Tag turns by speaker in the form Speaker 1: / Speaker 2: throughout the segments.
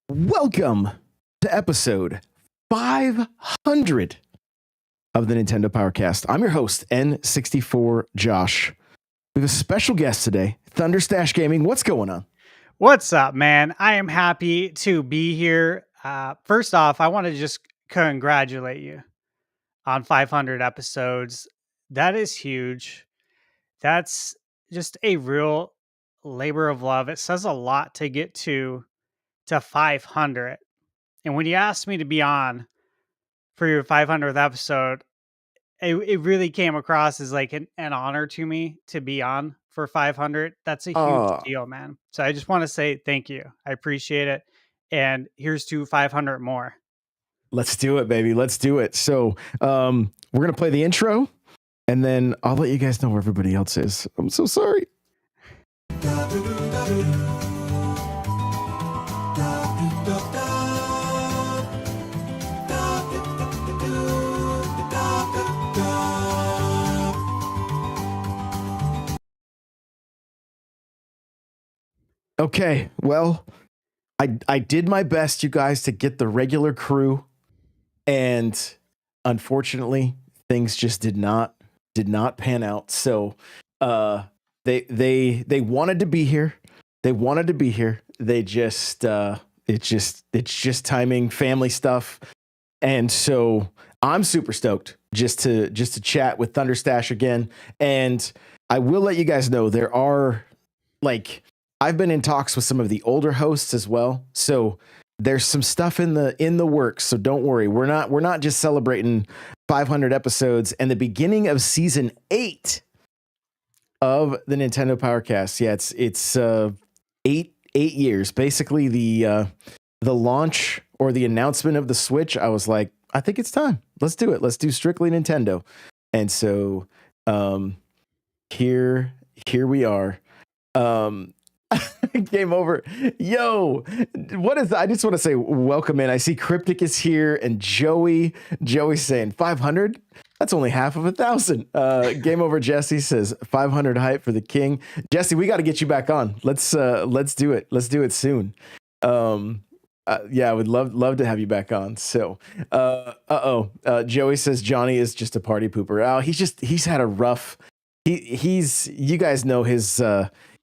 Speaker 1: Welcome to episode 500 of the Nintendo Powercast. I'm your host, N64 Josh. We have a special guest today, Thunderstash Gaming. What's going on?
Speaker 2: What's up, man? I am happy to be here. First off, I want to just congratulate you on 500 episodes. That is huge. That's just a real labor of love. It says a lot to get to 500. And when you asked me to be on for your 500th episode, it really came across as like an honor to me to be on for 500. That's a huge
Speaker 1: Uh,
Speaker 2: deal, man. So I just want to say thank you. I appreciate it. And here's to 500 more.
Speaker 1: let's do it, baby. Let's do it. So we're going to play the intro, and then I'll let you guys know where everybody else is. I'm so sorry. Okay, well, I did my best, you guys, to get the regular crew, and unfortunately, things just did not pan out. So, they wanted to be here. They wanted to be here. They just it's just timing, family stuff, and so I'm super stoked just to chat with Thunderstash again. And I will let you guys know there are like I've been in talks with some of the older hosts as well. So there's some stuff in the works. So don't worry. We're not just celebrating 500 episodes and the beginning of season 8 of the Nintendo Powercast. Yeah, it's 8 years. Basically the launch or the announcement of the Switch, I was like, I think it's time. Let's do it. Let's do strictly Nintendo. And so here we are. Game over. Yo, what is that? I just want to say welcome in. I see Cryptic is here and Joey's saying 500. That's only half of 1,000. Game over. Jesse says 500 hype for the king. Jesse, we got to get you back on. Let's do it. Let's do it soon. Yeah, I would love to have you back on. So, Joey says Johnny is just a party pooper. Oh, he's had a rough. He's you guys know his.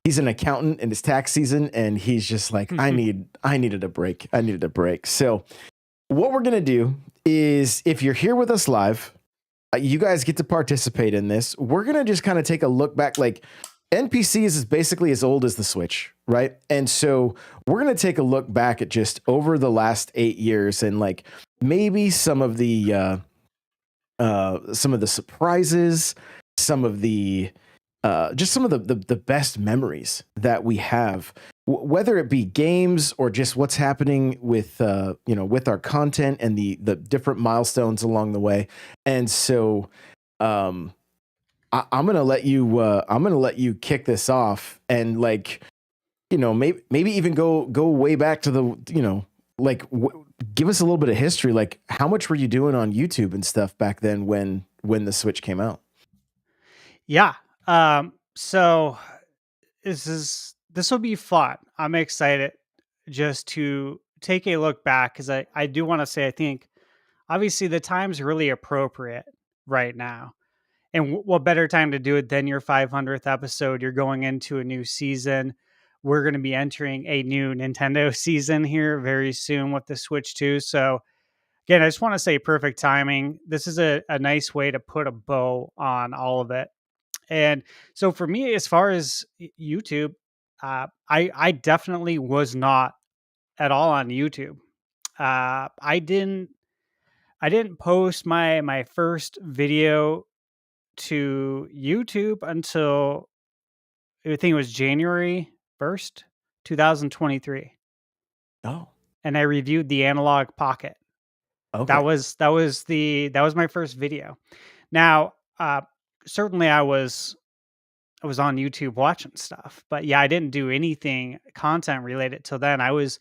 Speaker 1: He's an accountant in his tax season, and he's just like, I needed a break. I needed a break. So, what we're gonna do is, if you're here with us live, you guys get to participate in this. We're gonna just kind of take a look back. Like, NPCs is basically as old as the Switch, right? And so we're gonna take a look back at just over the last 8 years, and like maybe some of the surprises, some of the just some of the best memories that we have, whether it be games or just what's happening with with our content and the different milestones along the way. And so I'm gonna let you kick this off, and like maybe even go way back to the give us a little bit of history. Like, how much were you doing on YouTube and stuff back then when the Switch came out?
Speaker 2: Yeah. So this will be fun. I'm excited just to take a look back because I do want to say I think obviously the time's really appropriate right now. And what better time to do it than your 500th episode? You're going into a new season. We're going to be entering a new Nintendo season here very soon with the Switch 2. So, again, I just want to say perfect timing. This is a nice way to put a bow on all of it. And so, for me, as far as YouTube, I definitely was not at all on YouTube. I didn't post my first video to YouTube until I think it was January 1st, 2023.
Speaker 1: Oh,
Speaker 2: And I reviewed the Analog Pocket.
Speaker 1: okay.
Speaker 2: That was my first video. Now, certainly I was on YouTube watching stuff, but yeah, I didn't do anything content related till then. I was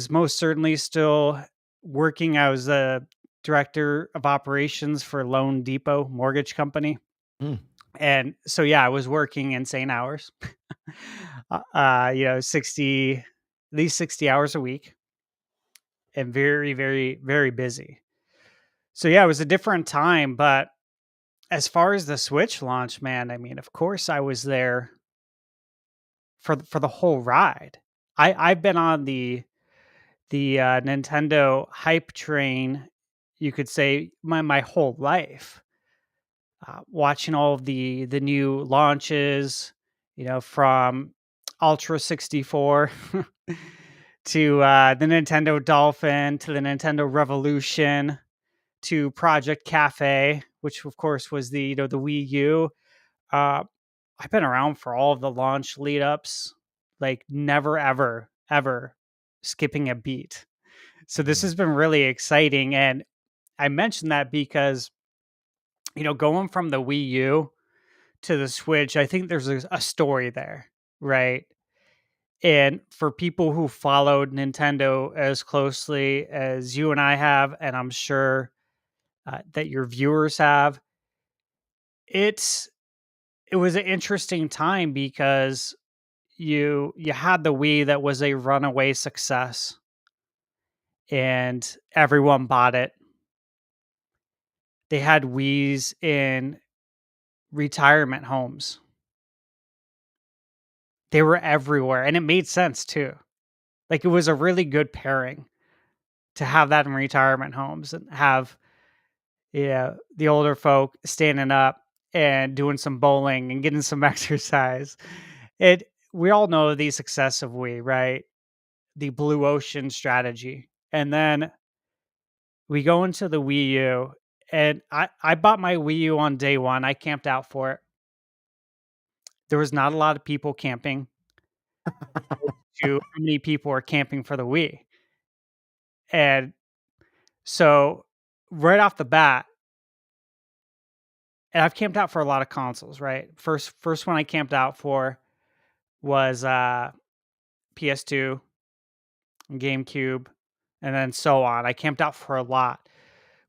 Speaker 2: most certainly still working. I was the director of operations for Loan Depot Mortgage Company.
Speaker 1: Mm.
Speaker 2: And so, yeah, I was working insane hours, 60, at least 60 hours a week. and very, very, very busy. So yeah, it was a different time. But as far as the Switch launch, man, I mean, of course, I was there for the whole ride. I've been on the Nintendo hype train, you could say, my whole life. Watching all of the new launches, from Ultra 64 to the Nintendo Dolphin to the Nintendo Revolution to Project Cafe, which of course was the Wii U. Uh, I've been around for all of the launch lead ups, like never ever ever skipping a beat. So this
Speaker 1: Mhm.
Speaker 2: has been really exciting, and I mentioned that because going from the Wii U to the Switch, I think there's a story there, right? And for people who followed Nintendo as closely as you and I have, and I'm sure that your viewers have, it's it was an interesting time because you had the Wii that was a runaway success, and everyone bought it. They had Wii's in retirement homes. They were everywhere, and it made sense too. Like, it was a really good pairing to have that in retirement homes and have, the older folk standing up and doing some bowling and getting some exercise. It We all know the success of Wii, right? The blue ocean strategy. And then we go into the Wii U, and I bought my Wii U on day 1. I camped out for it. There was not a lot of people camping to how many people are camping for the Wii. And so right off the bat, and I've camped out for a lot of consoles, right? First one I camped out for was PS2, GameCube, and then so on. I camped out for a lot.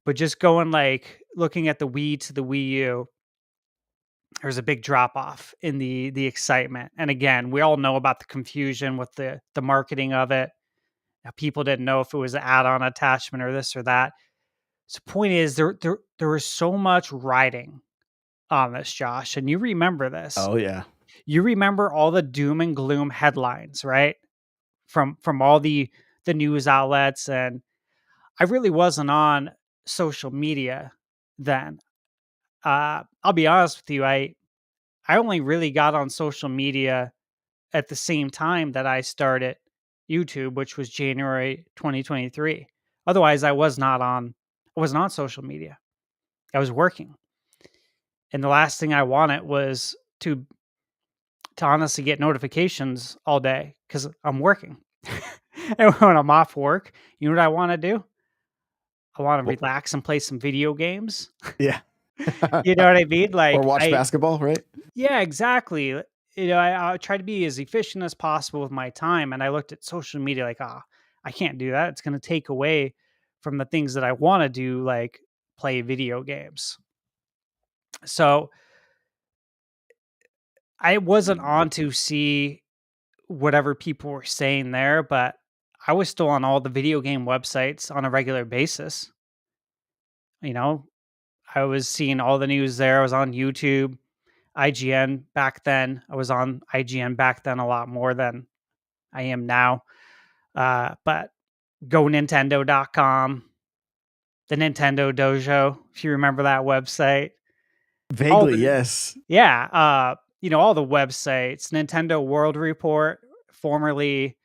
Speaker 2: But just going, like, looking at the Wii to the Wii U, there's a big drop off in the excitement. And again, we all know about the confusion with the marketing of it. Now, people didn't know if it was an add-on attachment or this or that. So point is there was so much riding on this, Josh, and you remember this.
Speaker 1: Oh yeah.
Speaker 2: You remember all the doom and gloom headlines, right? From all the news outlets, and I really wasn't on social media then. I'll be honest with you, I only really got on social media at the same time that I started YouTube, which was January 2023. Otherwise, I wasn't on social media. I was working. And the last thing I wanted was to honestly get notifications all day because I'm working. And when I'm off work, you know what I want to do? I want to
Speaker 1: Well,
Speaker 2: relax and play some video games.
Speaker 1: yeah.
Speaker 2: You know what I mean?
Speaker 1: Or
Speaker 2: Like,
Speaker 1: watch basketball, right?
Speaker 2: yeah, exactly. I try to be as efficient as possible with my time. And I looked at social media like, I can't do that. It's going to take away from the things that I want to do, like play video games. So I wasn't on to see whatever people were saying there, but I was still on all the video game websites on a regular basis. You know, I was seeing all the news there. I was on YouTube, IGN back then. I was on IGN back then a lot more than I am now. But GoNintendo.com, the Nintendo Dojo, if you remember that website. All
Speaker 1: Vaguely,
Speaker 2: the
Speaker 1: yes.
Speaker 2: Yeah, all the websites, Nintendo World Report, formerly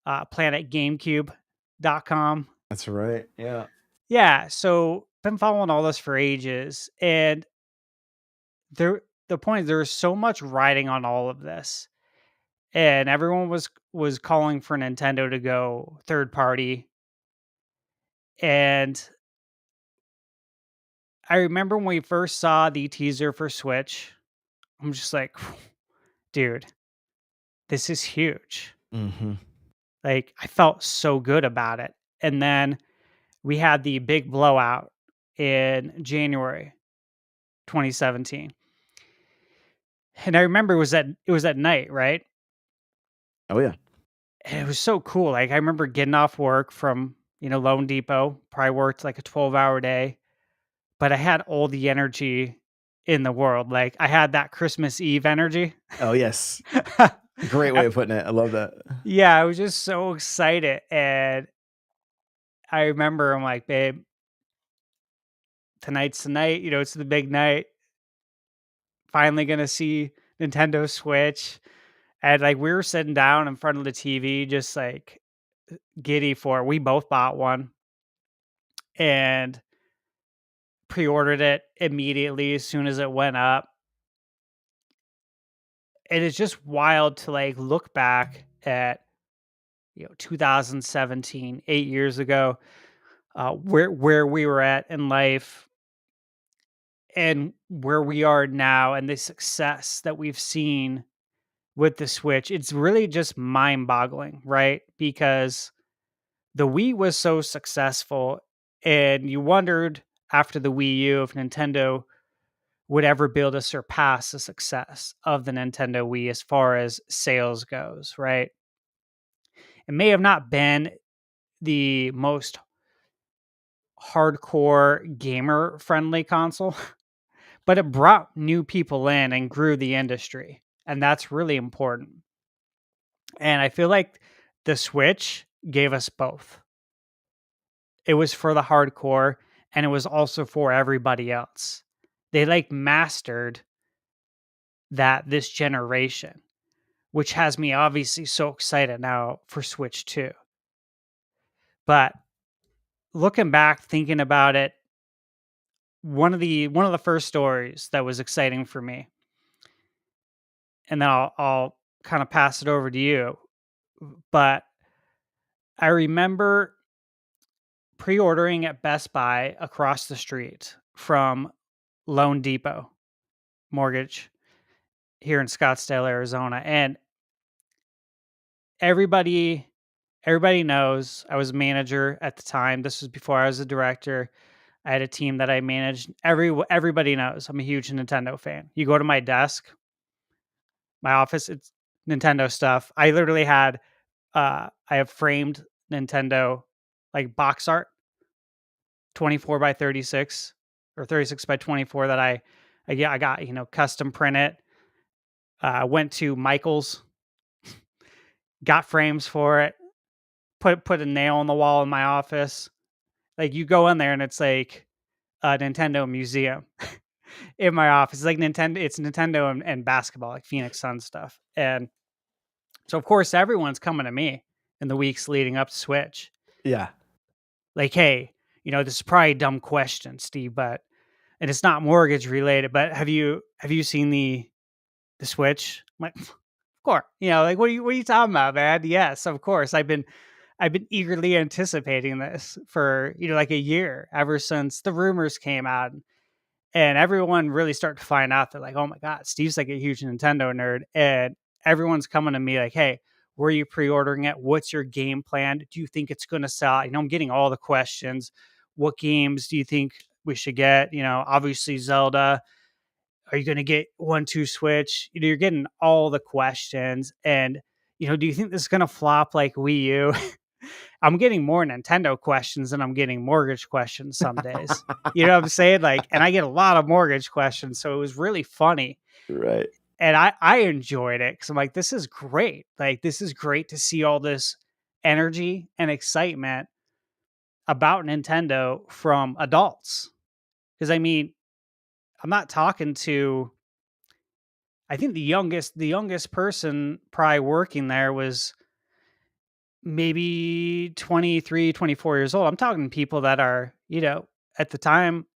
Speaker 2: planetgamecube.com.
Speaker 1: That's right. Yeah.
Speaker 2: Yeah, so been following all this for ages, and there the point is there's so much riding on all of this, and everyone was calling for Nintendo to go third party. And I remember when we first saw the teaser for Switch, I'm just like, dude, this is huge.
Speaker 1: Mhm.
Speaker 2: Like, I felt so good about it. And then we had the big blowout in January 2017. And I remember it was at night, right?
Speaker 1: Oh yeah.
Speaker 2: And it was so cool. Like, I remember getting off work from Loan Depot, probably worked like a 12-hour day, but I had all the energy in the world. Like I had that Christmas Eve energy.
Speaker 1: Oh, yes. Great
Speaker 2: Uh,
Speaker 1: way of putting it. I love that.
Speaker 2: yeah, I was just so excited. And I remember I'm like, babe, tonight's the night, it's the big night. Finally gonna see Nintendo Switch. And like we were sitting down in front of the TV, just like giddy for it. We both bought one and pre-ordered it immediately as soon as it went up. And it's just wild to like look back at 2017, 8 years ago, where we were at in life and where we are now, and the success that we've seen with the Switch. It's really just mind-boggling, right? Because the Wii was so successful, and you wondered after the Wii U if Nintendo would ever be able to surpass the success of the Nintendo Wii as far as sales goes, right? It may have not been the most hardcore gamer friendly console, but it brought new people in and grew the industry. And that's really important. And I feel like the Switch gave us both. It was for the hardcore and it was also for everybody else. They like mastered that this generation, which has me obviously so excited now for Switch 2. But looking back, thinking about it, one of the first stories that was exciting for me, and then I'll kind of pass it over to you. But I remember pre-ordering at Best Buy across the street from Loan Depot Mortgage here in Scottsdale, Arizona, and everybody everybody knows I was a manager at the time. This was before I was a director. I had a team that I managed. Everybody knows I'm a huge Nintendo fan. You go to my desk, my office, it's Nintendo stuff. I literally had I have framed Nintendo like box art 24 by 36 or 36 by 24 that I got, custom print it. Went to Michael's, got frames for it, put a nail in the wall in my office. Like you go in there and it's like a Nintendo museum in my office. It's like it's Nintendo and basketball, like Phoenix Sun stuff. And so of course everyone's coming to me in the weeks leading up to Switch.
Speaker 1: Yeah.
Speaker 2: Like, hey, this is probably a dumb question, Steve, but and it's not mortgage related, but have you seen the Switch? I'm like, of course. Like what are you talking about, man? Yes, of course. I've been eagerly anticipating this for, like a year, ever since the rumors came out. And everyone really started to find out. They're like, oh my God, Steve's like a huge Nintendo nerd. And everyone's coming to me like, hey, were you pre-ordering it? What's your game plan? Do you think it's going to sell? I'm getting all the questions. What games do you think we should get? Obviously Zelda. Are you going to get 1-2 Switch? You're getting all the questions. And, do you think this is going to flop like Wii U? I'm getting more Nintendo questions than I'm getting mortgage questions some days. You know what I'm saying? Like, and I get a lot of mortgage questions. So it was really funny.
Speaker 1: Right.
Speaker 2: And I enjoyed it because I'm like, this is great. Like, this is great to see all this energy and excitement about Nintendo from adults. Because I'm not talking to, I think the youngest person probably working there was maybe 23, 24 years old. I'm talking people that are, at the time,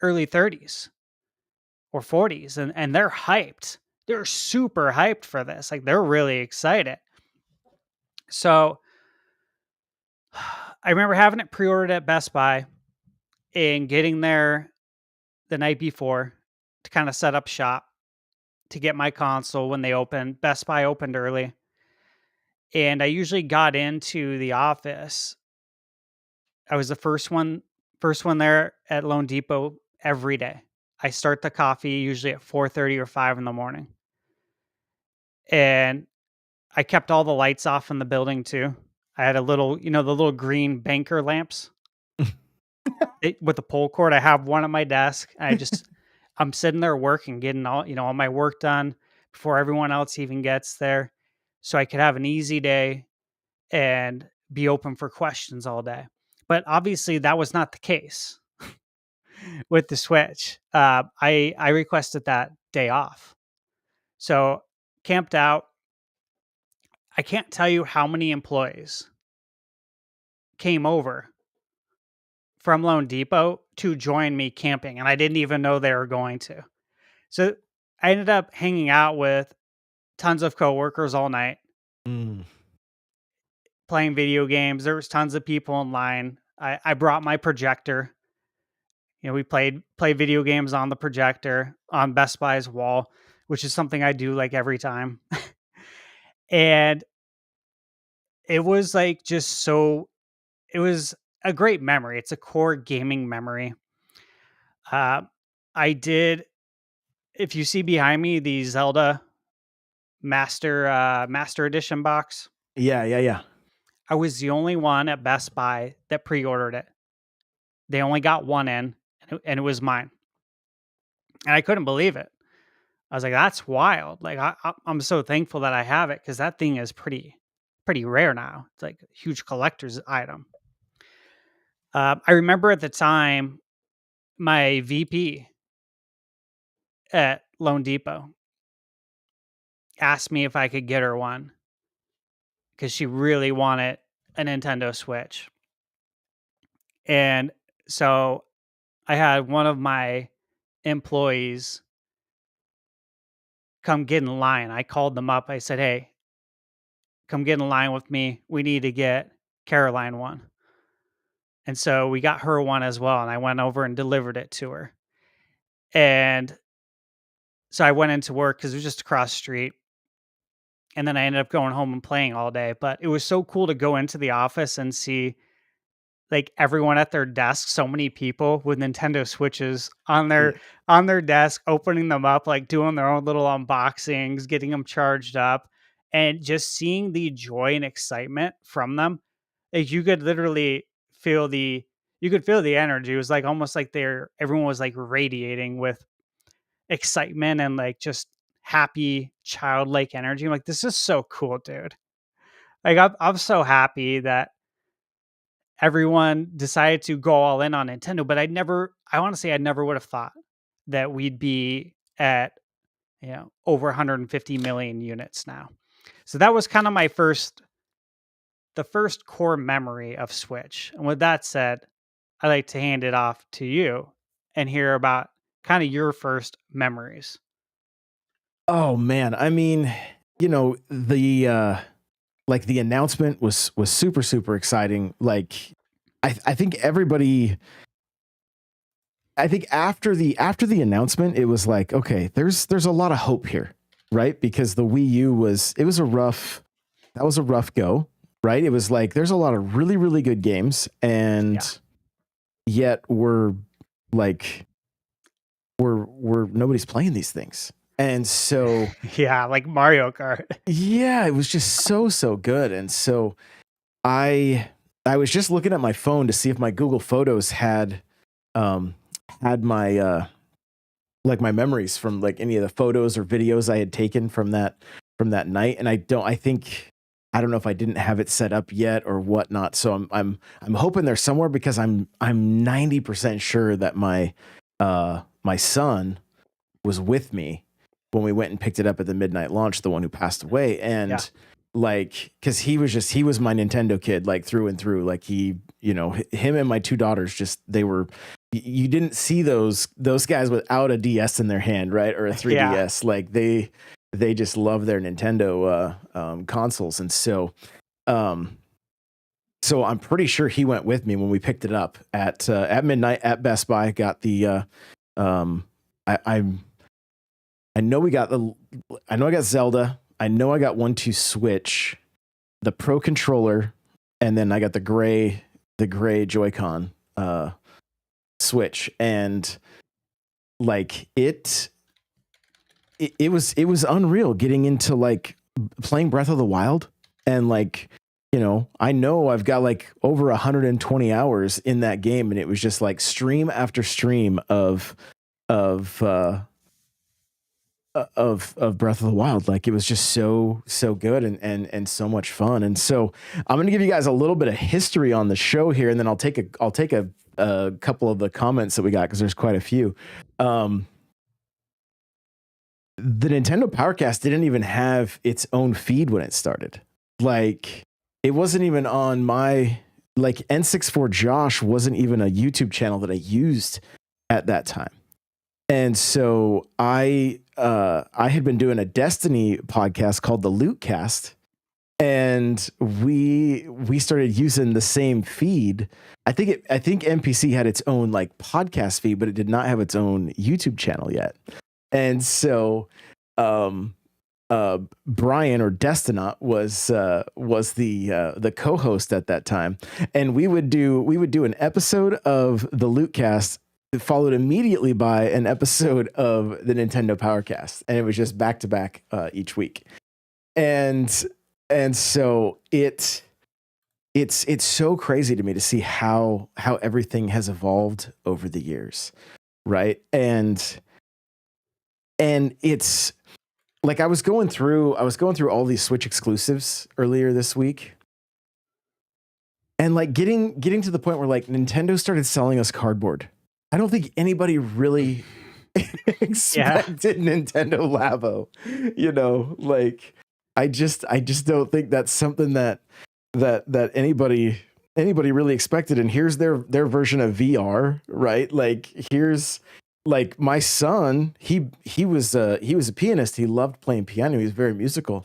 Speaker 2: early 30s or 40s, and they're hyped. They're super hyped for this. Like they're really excited. So I remember having it pre-ordered at Best Buy and getting there the night before to kind of set up shop to get my console when they opened. Best Buy opened early. And I usually got into the office. I was the first one there at Loan Depot every day. I start the coffee usually at 4:30 or 5 in the morning. And I kept all the lights off in the building too. I had a little, the little green banker lamps with the pull cord. I have one at my desk. I'm sitting there working, getting all my work done before everyone else even gets there, so I could have an easy day and be open for questions all day. But obviously, that was not the case with the Switch. I requested that day off, so camped out. I can't tell you how many employees came over from Lone Depot to join me camping, and I didn't even know they were going to. So I ended up hanging out with tons of coworkers all night,
Speaker 1: Mm.
Speaker 2: playing video games. There was tons of people in line. I brought my projector. We played video games on the projector on Best Buy's wall, which is something I do like every time. And it was like it was a great memory. It's a core gaming memory. Uh, I did, if you see behind me, the Zelda Master Edition box.
Speaker 1: Yeah, yeah, yeah.
Speaker 2: I was the only one at Best Buy that pre-ordered it. They only got one in, and it was mine. And I couldn't believe it. I was like, "That's wild!" Like, I'm so thankful that I have it because that thing is pretty rare now. It's like a huge collector's item. I remember at the time, my VP at Lone Depot asked me if I could get her one because she really wanted a Nintendo Switch. And so I had one of my employees come get in line. I called them up. I said, "Hey, come get in line with me. We need to get Caroline one." And so we got her one as well. And I went over and delivered it to her. And so I went into work because it was just across the street. And then I ended up going home and playing all day. But it was so cool to go into the office and see like everyone at their desk, so many people with Nintendo Switches
Speaker 1: Yeah.
Speaker 2: on their desk, opening them up, like doing their own little unboxings, getting them charged up, and just seeing the joy and excitement from them. Like you could literally feel the energy. It was like almost like everyone was like radiating with excitement and like just happy childlike energy. I'm like, this is so cool, dude. Like I'm so happy that everyone decided to go all in on Nintendo, but I want to say I never would have thought that we'd be at, over 150 million units now. So that was kind of the first core memory of Switch. And with that said, I'd like to hand it off to you and hear about kind of your first memories.
Speaker 1: Oh man, I mean, the like the announcement was super super exciting. Like I think everybody I think after the announcement it was like, okay, there's a lot of hope here, right? Because the Wii U was a rough that was a rough go, right? It was like there's a lot of really really good games and
Speaker 2: Yeah.
Speaker 1: yet like we're nobody's playing these things. And so
Speaker 2: Yeah, like Mario Kart.
Speaker 1: yeah, it was just so so good. And so I I was just looking at my phone to see if my Google Photos um had my like my memories from like any of the photos or videos I had taken from that night. And I don't know if I didn't have it set up yet or whatnot. So I'm hoping they're somewhere because I'm 90% sure that my son was with me when we went and picked it up at the midnight launch, the one who passed away.
Speaker 2: Yeah.
Speaker 1: And like, cause he was my Nintendo kid, like through and through. Like him and my two daughters, just, you didn't see those guys without a DS in their hand, right? Or a
Speaker 2: Yeah.
Speaker 1: 3DS. Like they just love their Nintendo, consoles. And um, so I'm pretty sure he went with me when we picked it up at midnight at Best Buy. Got the, um, I'm, I know we got the. I know I got Zelda. I know I got 1-2 Switch, the Pro controller, and then I got the gray Joy-Con Switch, and like it was unreal getting into like playing Breath of the Wild and like I know I've got like over 120 hours in that game, and it was just like stream after stream of of Breath of the Wild. Like, it was just so good and so much fun. And so I'm going to give you guys a little bit of history on the show here, and then I'll take a couple of the comments that we got, because there's quite a few. The Nintendo Powercast didn't even have its own feed when it started. Like, it wasn't even on my, like, N64 Josh wasn't even a YouTube channel that I used at that time. And so I had been doing a Destiny podcast called the Lootcast, and we started using the same feed. I think NPC had its own like podcast feed, but it did not have its own YouTube channel yet. And so Brian, or Destinaut, was the co-host at that time, and we would do an episode of the Lootcast, followed immediately by an episode of the Nintendo Powercast, and it was just back to back each week. And so it's so crazy to me to see how everything has evolved over the years, right? And it's like, I was going through all these Switch exclusives earlier this week, and like getting to the point where like Nintendo started selling us cardboard. I don't think anybody really expected Nintendo Labo, like, I just don't think that's something that anybody really expected. And here's their version of VR, right? Like, here's, like, my son, he was a pianist. He loved playing piano. He was very musical.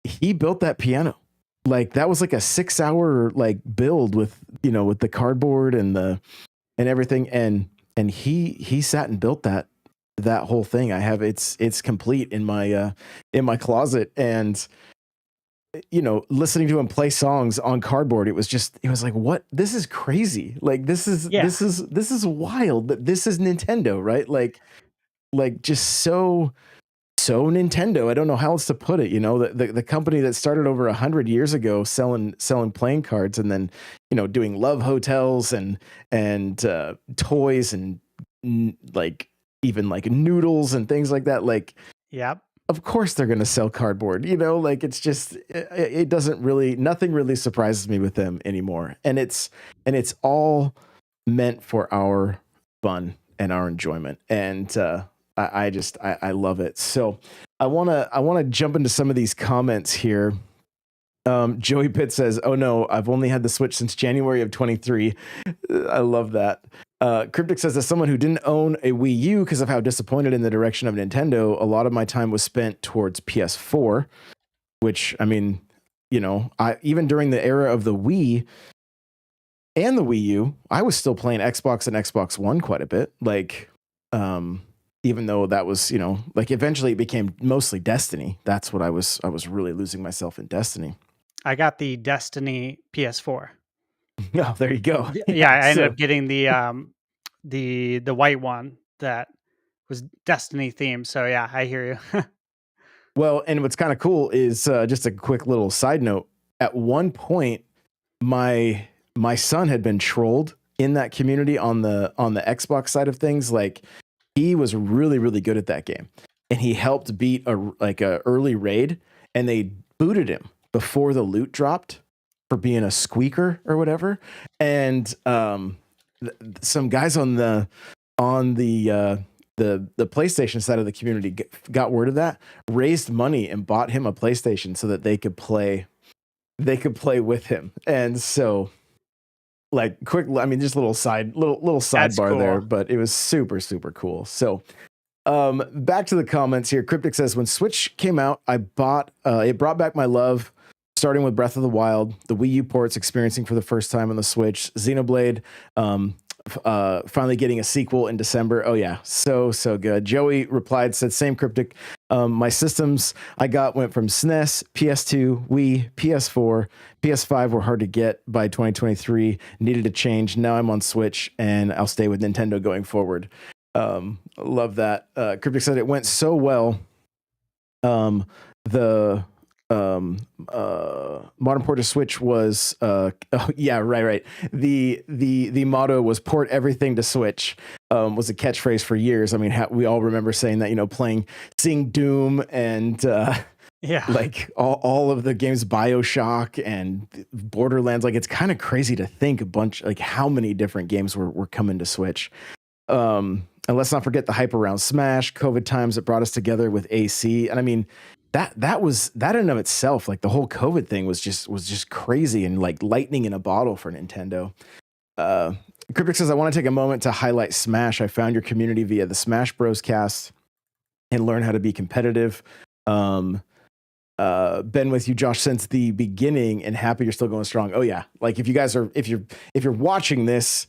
Speaker 1: He built that piano. Like, that was like a 6-hour like build with the cardboard and everything. And he sat and built that whole thing. I have it's complete in my closet. And listening to him play songs on cardboard, it was like, what? This is crazy. Like, this is wild, but this is Nintendo, right? Like just so Nintendo. I don't know how else to put it. The company that started over 100 years ago selling playing cards, and then doing love hotels and toys and like even like noodles and things like that. Like,
Speaker 2: yep.
Speaker 1: Of course they're going to sell cardboard, like, it's just, it doesn't really, nothing really surprises me with them anymore. And it's all meant for our fun and our enjoyment. And I love it. So I want to jump into some of these comments here. Joey Pitt says, "Oh no, I've only had the Switch since January of 23. I love that. Cryptic says, as someone who didn't own a Wii U because of how disappointed in the direction of Nintendo, a lot of my time was spent towards PS4, which, I mean, I even during the era of the Wii and the Wii U, I was still playing Xbox and Xbox One quite a bit. Like, even though that was, like, eventually it became mostly Destiny. That's what I was really losing myself in Destiny.
Speaker 2: I got the Destiny PS4.
Speaker 1: Oh, there you go.
Speaker 2: Yeah, I ended up getting the white one that was Destiny themed. So yeah, I hear you.
Speaker 1: Well, and what's kind of cool is just a quick little side note. At one point, my son had been trolled in that community on the Xbox side of things. Like, he was really, really good at that game, and he helped beat a early raid, and they booted him before the loot dropped for being a squeaker or whatever. And some guys on the PlayStation side of the community got word of that, raised money, and bought him a PlayStation so that they could play with him. And so, like, quick, I mean, just little sidebar cool there, but it was super, super cool. So back to the comments here. Cryptic says, when Switch came out, I bought it brought back my love, starting with Breath of the Wild, the Wii U ports experiencing for the first time on the Switch, Xenoblade, finally getting a sequel in December. Oh yeah, so good. Joey replied, said, same Cryptic. My systems I got went from SNES, PS2, Wii, PS4, PS5 were hard to get by 2023. Needed a change. Now I'm on Switch, and I'll stay with Nintendo going forward. Love that. Cryptic said it went so well. The modern port to Switch was oh yeah, right. The motto was port everything to Switch. Was a catchphrase for years. I mean, we all remember saying that, seeing Doom and
Speaker 2: Yeah.
Speaker 1: like all of the games, BioShock and Borderlands. Like, it's kind of crazy to think like how many different games were coming to Switch. And let's not forget the hype around Smash, COVID times that brought us together with AC. And I mean, that was that in and of itself, like the whole COVID thing was just crazy and like lightning in a bottle for Nintendo. Cryptic says, I want to take a moment to highlight Smash. I found your community via the Smash Bros cast and learn how to be competitive. Been with you, Josh, since the beginning, and happy you're still going strong. Oh yeah. Like if you're watching this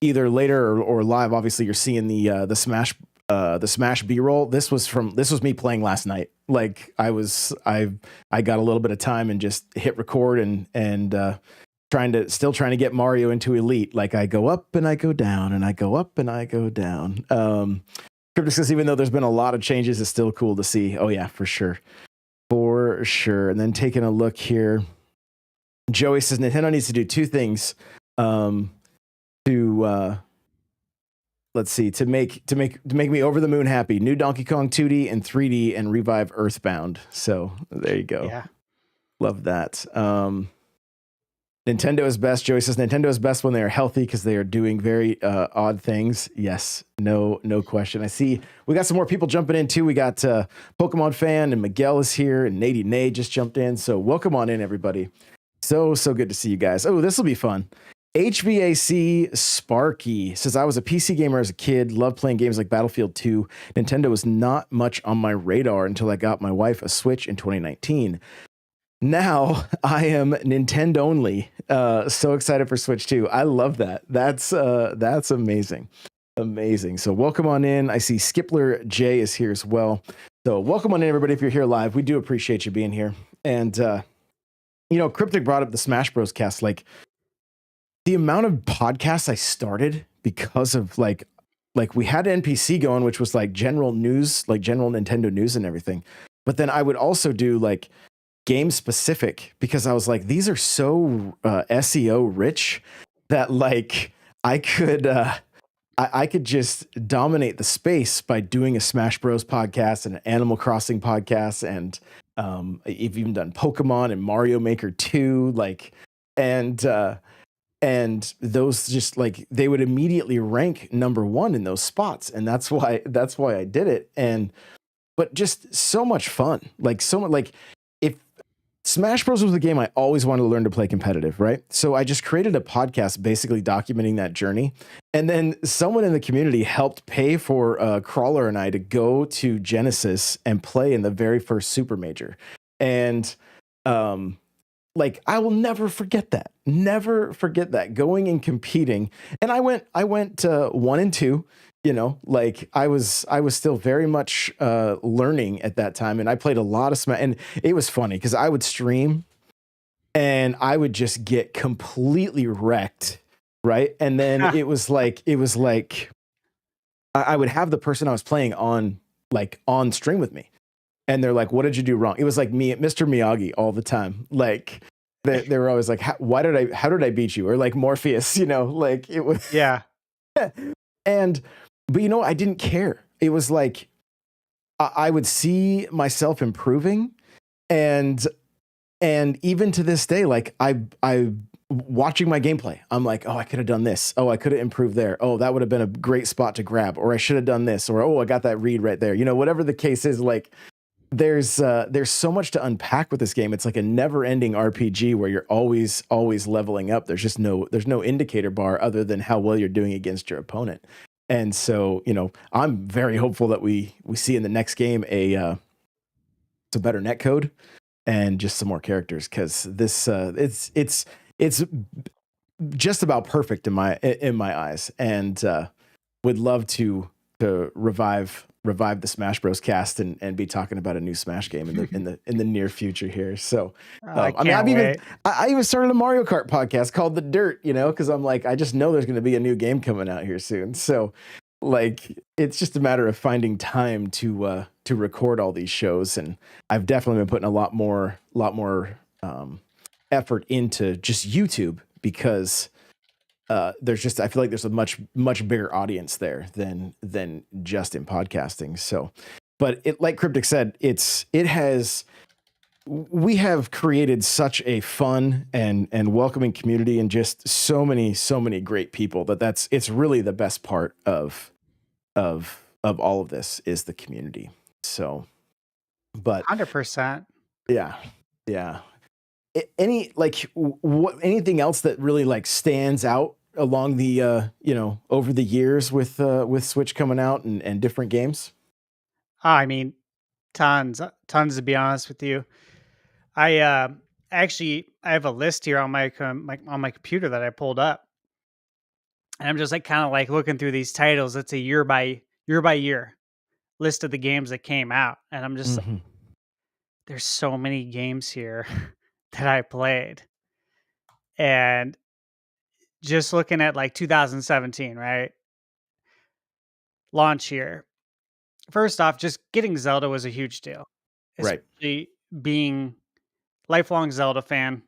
Speaker 1: either later or live, obviously you're seeing the Smash B-roll. This was me playing last night. Like I got a little bit of time and just hit record and trying to get Mario into Elite. Like I go up and I go down and I go up and I go down. Cryptic says, even though there's been a lot of changes, it's still cool to see. Oh yeah, for sure. For sure. And then taking a look here, Joey says Nintendo needs to do two things to make me over the moon happy. New Donkey Kong 2D and 3D and revive Earthbound. So there you go.
Speaker 2: Yeah.
Speaker 1: Love that. Nintendo is best. Joey says Nintendo is best when they are healthy because they are doing very odd things. Yes, no question. I see we got some more people jumping in too. We got Pokemon fan and Miguel is here and Nady Nay just jumped in. So welcome on in, everybody. So good to see you guys. Oh, this will be fun. HVAC Sparky says, I was a PC gamer as a kid, loved playing games like Battlefield 2. Nintendo was not much on my radar until I got my wife a Switch in 2019. Now I am Nintendo only. So excited for Switch 2. I love that. That's amazing. Amazing. So welcome on in. I see Skipler J is here as well. So welcome on in, everybody. If you're here live, we do appreciate you being here. And, Cryptic brought up the Smash Bros cast. Like, the amount of podcasts I started because of like we had NPC going, which was like general news, like general Nintendo news and everything. But then I would also do like game specific because I was like, these are so SEO rich that like I could just dominate the space by doing a Smash Bros podcast and an Animal Crossing podcast. And I've even done Pokemon and Mario Maker 2, like, and those just like they would immediately rank number one in those spots. And that's why I did it. But just so much fun, like so much, like if Smash Bros was a game I always wanted to learn to play competitive, right? So I just created a podcast basically documenting that journey. And then someone in the community helped pay for Crawler and I to go to Genesis and play in the very first Super Major. And like I will never forget that. Never forget that. Going and competing. And I went 1 and 2, like I was still very much learning at that time. And I played a lot of Smash, and it was funny because I would stream and I would just get completely wrecked. Right. And then it was like I would have the person I was playing on stream with me. And they're like, what did you do wrong? It was like me, Mr. Miyagi all the time. Like they were always like, how did I beat you? Or like Morpheus, like it was.
Speaker 2: Yeah.
Speaker 1: But I didn't care. It was like, I would see myself improving and even to this day, like I watching my gameplay, I'm like, oh, I could have done this. Oh, I could have improved there. Oh, that would have been a great spot to grab, or I should have done this, or, oh, I got that read right there. Whatever the case is, like, there's so much to unpack with this game. It's like a never-ending RPG where you're always leveling up. There's no indicator bar other than how well you're doing against your opponent. And so, I'm very hopeful that we see in the next game a better netcode and just some more characters, because this it's just about perfect in my eyes, and would love to revive the Smash Bros cast and be talking about a new Smash game in the near future here. So I even started a Mario Kart podcast called The Dirt, because I'm like, I just know there's going to be a new game coming out here soon. So like, it's just a matter of finding time to to record all these shows, and I've definitely been putting a lot more effort into just YouTube because there's just I feel like there's a much bigger audience there than just in podcasting. So, but it, like Cryptic said, it has we have created such a fun and welcoming community and just so many great people it's really the best part of all of this is the community. So, but
Speaker 2: 100%.
Speaker 1: yeah, yeah. Any like what anything else that really like stands out along the over the years with Switch coming out and different games?
Speaker 2: I mean, tons to be honest with you. I actually I have a list here on on my computer that I pulled up, and I'm just like kind of like looking through these titles. It's a year by year list of the games that came out, and I'm just like,
Speaker 1: Hmm.
Speaker 2: there's so many games here that I played, and just looking at like 2017, right, launch year. First off, just getting Zelda was a huge deal,
Speaker 1: Right.
Speaker 2: especially being lifelong Zelda fan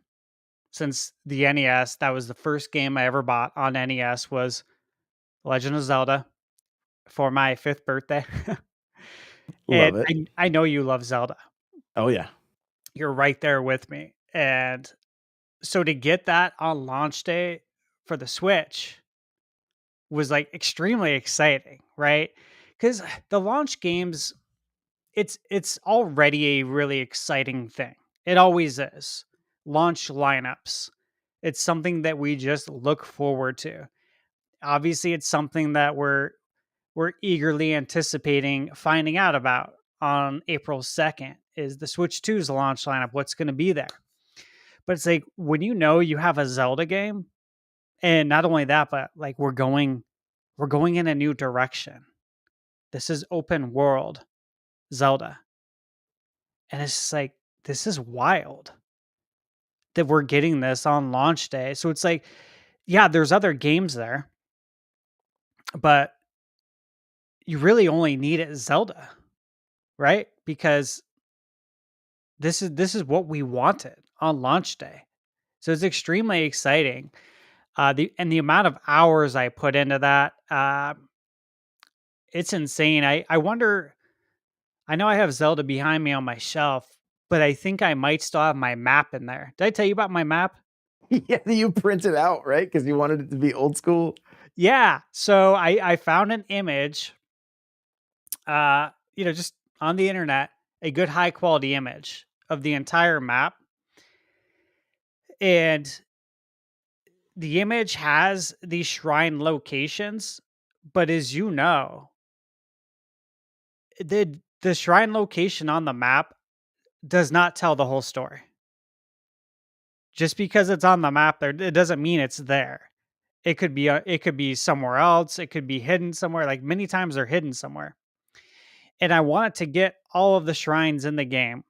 Speaker 2: since the NES. That was the first game I ever bought on NES was Legend of Zelda for my 5th birthday. And
Speaker 1: Love it.
Speaker 2: I know you love Zelda.
Speaker 1: Oh yeah.
Speaker 2: You're right there with me. And so to get that on launch day for the Switch was like extremely exciting, right? Cuz the launch games it's already a really exciting thing. It always is. Launch lineups. It's something that we just look forward to. Obviously, it's something that we're eagerly anticipating finding out about on April 2nd is the Switch 2's launch lineup, what's going to be there. But it's like when you know you have a Zelda game, and not only that, but like we're going in a new direction. This is open world Zelda. And it's just like this is wild that we're getting this on launch day. So it's like, yeah, there's other games there, but you really only need it Zelda, right? Because this is what we wanted on launch day. So it's extremely exciting. The amount of hours I put into that, it's insane. I wonder. I know I have Zelda behind me on my shelf, but I think I might still have my map in there. Did I tell you about my map?
Speaker 1: Yeah, you print it out, right? Because you wanted it to be old school.
Speaker 2: Yeah. So I found an image, just on the internet, a good high quality image of the entire map, and the image has these shrine locations, but as you know, the shrine location on the map does not tell the whole story. Just because it's on the map there, it doesn't mean it's there. It could be somewhere else. It could be hidden somewhere. Like many times they're hidden somewhere. And I wanted to get all of the shrines in the game.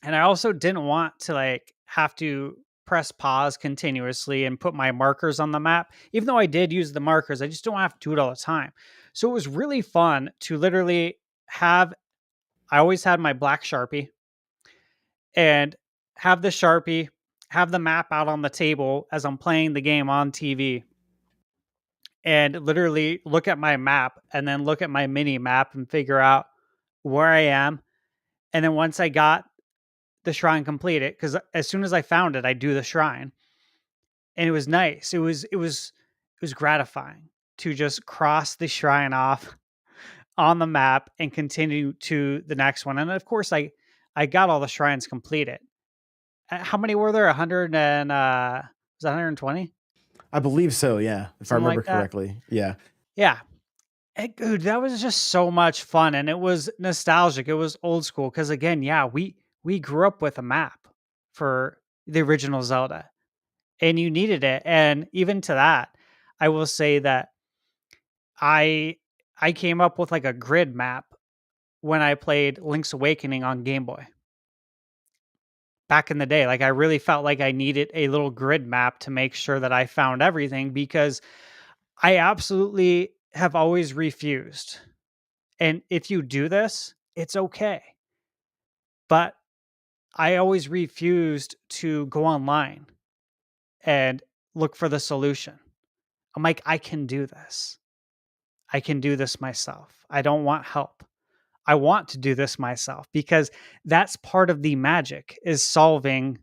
Speaker 2: And I also didn't want to like have to press pause continuously and put my markers on the map. Even though I did use the markers, I just don't have to do it all the time. So it was really fun to literally have I always had my black Sharpie and have the Sharpie, have the map out on the table as I'm playing the game on TV and literally look at my map and then look at my mini map and figure out where I am. And then once I got the shrine completed, because as soon as I found it, I do the shrine. And it was nice. It was gratifying to just cross the shrine off on the map and continue to the next one. And of course I got all the shrines completed. How many were there? 100 and was it 120?
Speaker 1: I believe so. Yeah, if I
Speaker 2: Something
Speaker 1: remember
Speaker 2: like that.
Speaker 1: correctly. Yeah.
Speaker 2: Yeah. Dude, that was just so much fun and it was nostalgic. It was old school because again, yeah, we grew up with a map for the original Zelda and you needed it. And even to that, I will say that I I came up with like a grid map when I played Link's Awakening on Game Boy back in the day. Like I really felt like I needed a little grid map to make sure that I found everything because I absolutely have always refused. And if you do this, It's okay. But I always refused to go online and look for the solution. I'm like, I can do this. I can do this myself. I don't want help. I want to do this myself because that's part of the magic is solving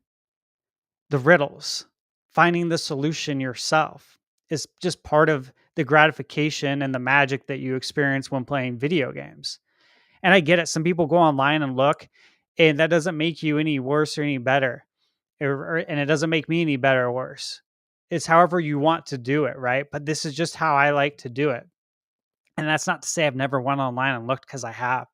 Speaker 2: the riddles. Finding the solution yourself is just part of the gratification and the magic that you experience when playing video games. And I get it. Some people go online and look, and that doesn't make you any worse or any better. And it doesn't make me any better or worse. It's however you want to do it, right? But this is just how I like to do it. And that's not to say I've never went online and looked because I have.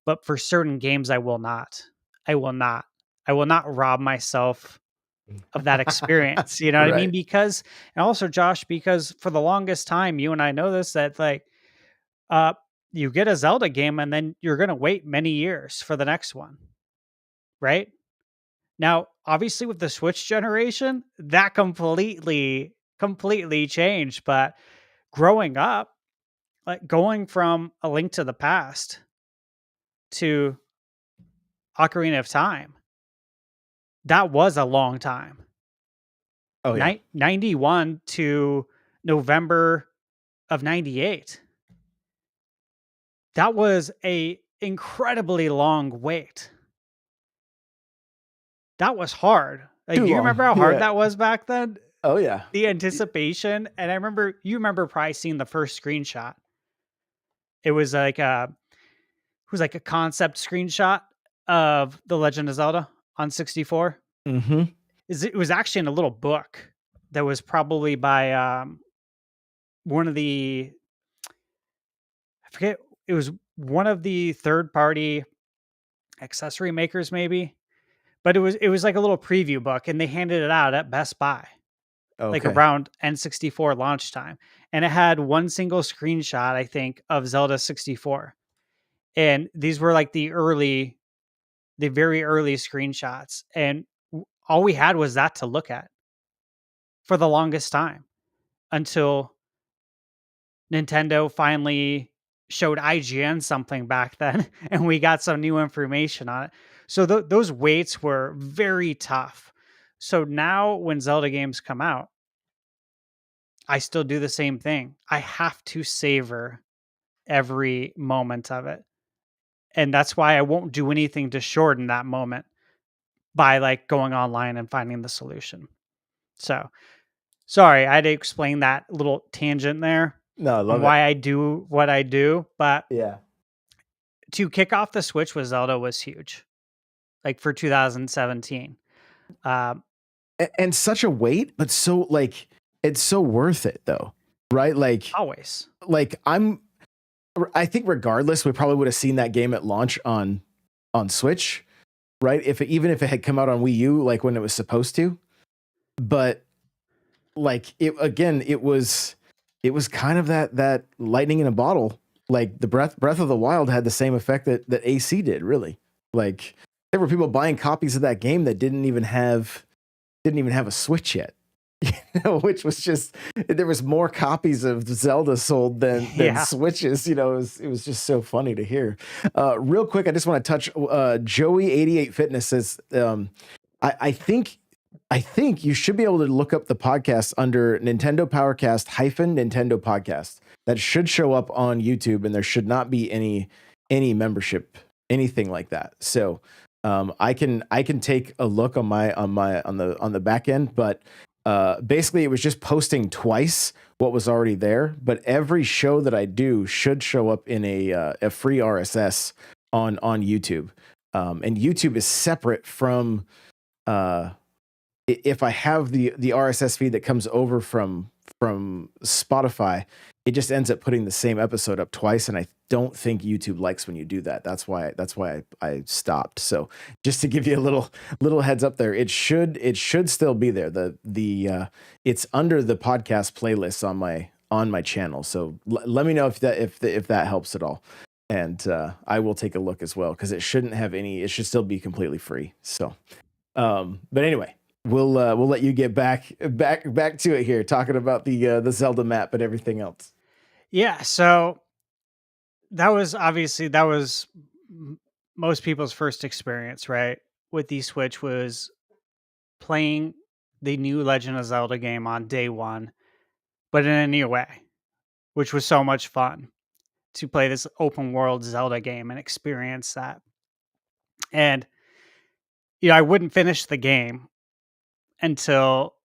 Speaker 2: But for certain games, I will not. I will not. I will not rob myself of that experience. You know what I mean?
Speaker 1: Right.
Speaker 2: Because, and also, Josh, because for the longest time, you and I know this, that like, uh, you get a Zelda game and then you're going to wait many years for the next one, right? Now, obviously, with the Switch generation, that completely changed. But growing up, like going from A Link to the Past to Ocarina of Time, that was a long time.
Speaker 1: Oh yeah.
Speaker 2: 91 to November of 98. That was a incredibly long wait. That was hard. Like,
Speaker 1: Too
Speaker 2: do you
Speaker 1: long.
Speaker 2: remember how hard
Speaker 1: Yeah.
Speaker 2: that was back then?
Speaker 1: Oh yeah.
Speaker 2: The
Speaker 1: Y-
Speaker 2: anticipation, and I remember you remember probably seeing the first screenshot. It was like a concept screenshot of The Legend of Zelda on 64.
Speaker 1: Mhm.
Speaker 2: It was actually in a little book that was probably by one of the I forget it was one of the third party accessory makers maybe, but it was like a little preview book and they handed it out at Best Buy like
Speaker 1: Okay.
Speaker 2: around N64 launch time, and it had one single screenshot I think of Zelda 64. And these were like the very early screenshots, and all we had was that to look at for the longest time until Nintendo finally showed IGN something back then, and we got some new information on it. So those waits were very tough. So now when Zelda games come out, I still do the same thing. I have to savor every moment of it. And that's why I won't do anything to shorten that moment by like going online and finding the solution. So sorry, I had to explain that little tangent there
Speaker 1: No, I
Speaker 2: on
Speaker 1: love it.
Speaker 2: why I do what I do. But
Speaker 1: Yeah.
Speaker 2: to kick off the Switch with Zelda was huge, like for 2017. Um,
Speaker 1: And such a wait, but so like it's so worth it though. Right?
Speaker 2: always.
Speaker 1: I think regardless, we probably would have seen that game at launch on Switch, right? Even if it had come out on Wii U, like when it was supposed to. But like it again, it was kind of that lightning in a bottle. Like the Breath of the Wild had the same effect that AC did, really. Like there were people buying copies of that game that didn't even have a Switch yet. Which was just there was more copies of Zelda sold than
Speaker 2: Yeah.
Speaker 1: Switches. It was just so funny to hear. Real quick, I just want to touch. Joey 88 Fitness says, I think you should be able to look up the podcast under Nintendo Powercast hyphen Nintendo Podcast. That should show up on YouTube, and there should not be any membership, anything like that. So I can take a look on the back end, but basically it was just posting twice what was already there. But every show that I do should show up in a free RSS on YouTube, and YouTube is separate from. Uh, if I have the RSS feed that comes over from Spotify, it just ends up putting the same episode up twice, and I don't think YouTube likes when you do that. That's why I stopped. So just to give you a little heads up there, it should still be there. It's under the podcast playlist on my channel. So let me know if that helps at all, and I will take a look as well because it shouldn't have any. It should still be completely free. So. But anyway, we'll let you get back to it here, talking about the Zelda map and everything else.
Speaker 2: Yeah. So that was most people's first experience, right, with the Switch was playing the new Legend of Zelda game on day one, but in a new way, which was so much fun to play this open world Zelda game and experience that. And I wouldn't finish the game until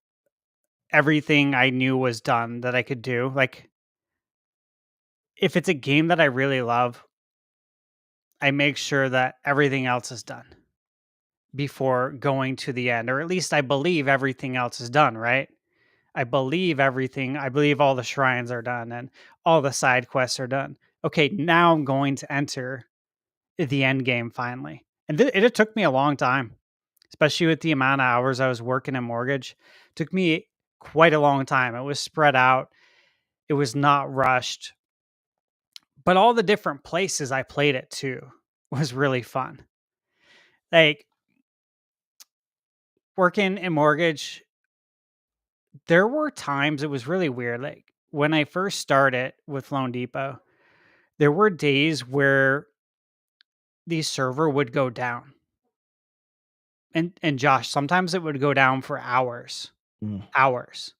Speaker 2: everything I knew was done that I could do. Like, if it's a game that I really love, I make sure that everything else is done before going to the end, or at least I believe everything else is done, right? I believe all the shrines are done and all the side quests are done. Okay, now I'm going to enter the end game finally. And it took me a long time, especially with the amount of hours I was working in mortgage. It took me quite a long time. It was spread out. It was not rushed. But all the different places I played it to was really fun. Like, working in mortgage, there were times it was really weird. Like, when I first started with Loan Depot, there were days where the server would go down. And Josh, sometimes it would go down for hours.
Speaker 1: Mm.
Speaker 2: Hours.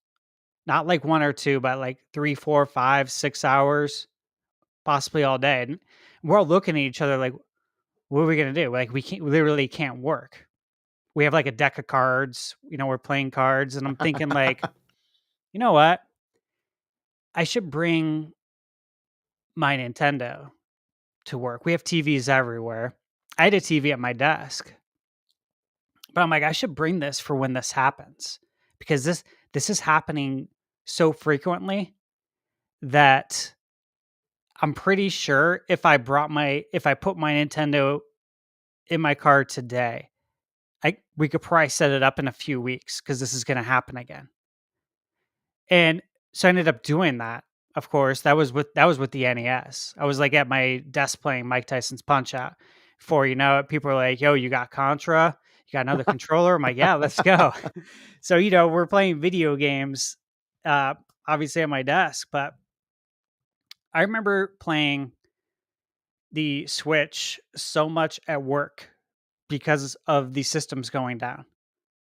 Speaker 2: Not like 1 or 2, but like 3, 4, 5, 6 hours, possibly all day. And we're all looking at each other like, what are we gonna do? Like, we literally can't work. We have like a deck of cards, we're playing cards, and I'm thinking like, you know what? I should bring my Nintendo to work. We have TVs everywhere. I had a TV at my desk, but I'm like, I should bring this for when this happens, because this is happening so frequently that I'm pretty sure if I put my Nintendo in my car today, we could probably set it up in a few weeks because this is going to happen again. And so I ended up doing that. Of course, that was with the NES. I was like at my desk playing Mike Tyson's Punch Out. Before you know it, people are like, "Yo, you got Contra? You got another controller?" I'm like, "Yeah, let's go." So we're playing video games, uh, obviously at my desk. But I remember playing the Switch so much at work because of the systems going down.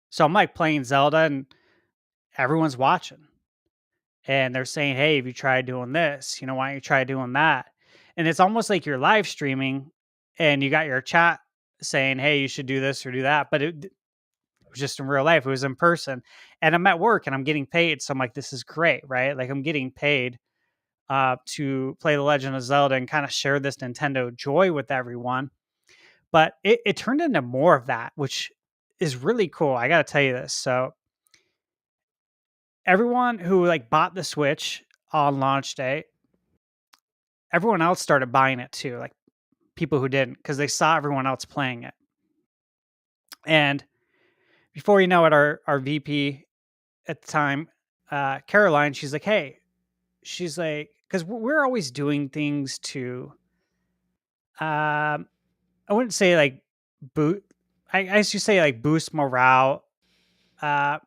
Speaker 2: So I'm like playing Zelda, and everyone's watching. And they're saying, "Hey, have you tried doing this? Why don't you try doing that?" And it's almost like you're live streaming and you got your chat saying, "Hey, you should do this or do that." But it was just in real life. It was in person. And I'm at work and I'm getting paid. So I'm like, this is great, right? Like, I'm getting paid to play The Legend of Zelda and kind of share this Nintendo joy with everyone. But it turned into more of that, which is really cool. I got to tell you this. So everyone who like bought the Switch on launch day, everyone else started buying it too, like people who didn't, because they saw everyone else playing it. And before you know it, our VP at the time, Caroline, she's like, "Hey," she's like, because we're always doing things to, I wouldn't say like boot, I should say like boost morale. Uh,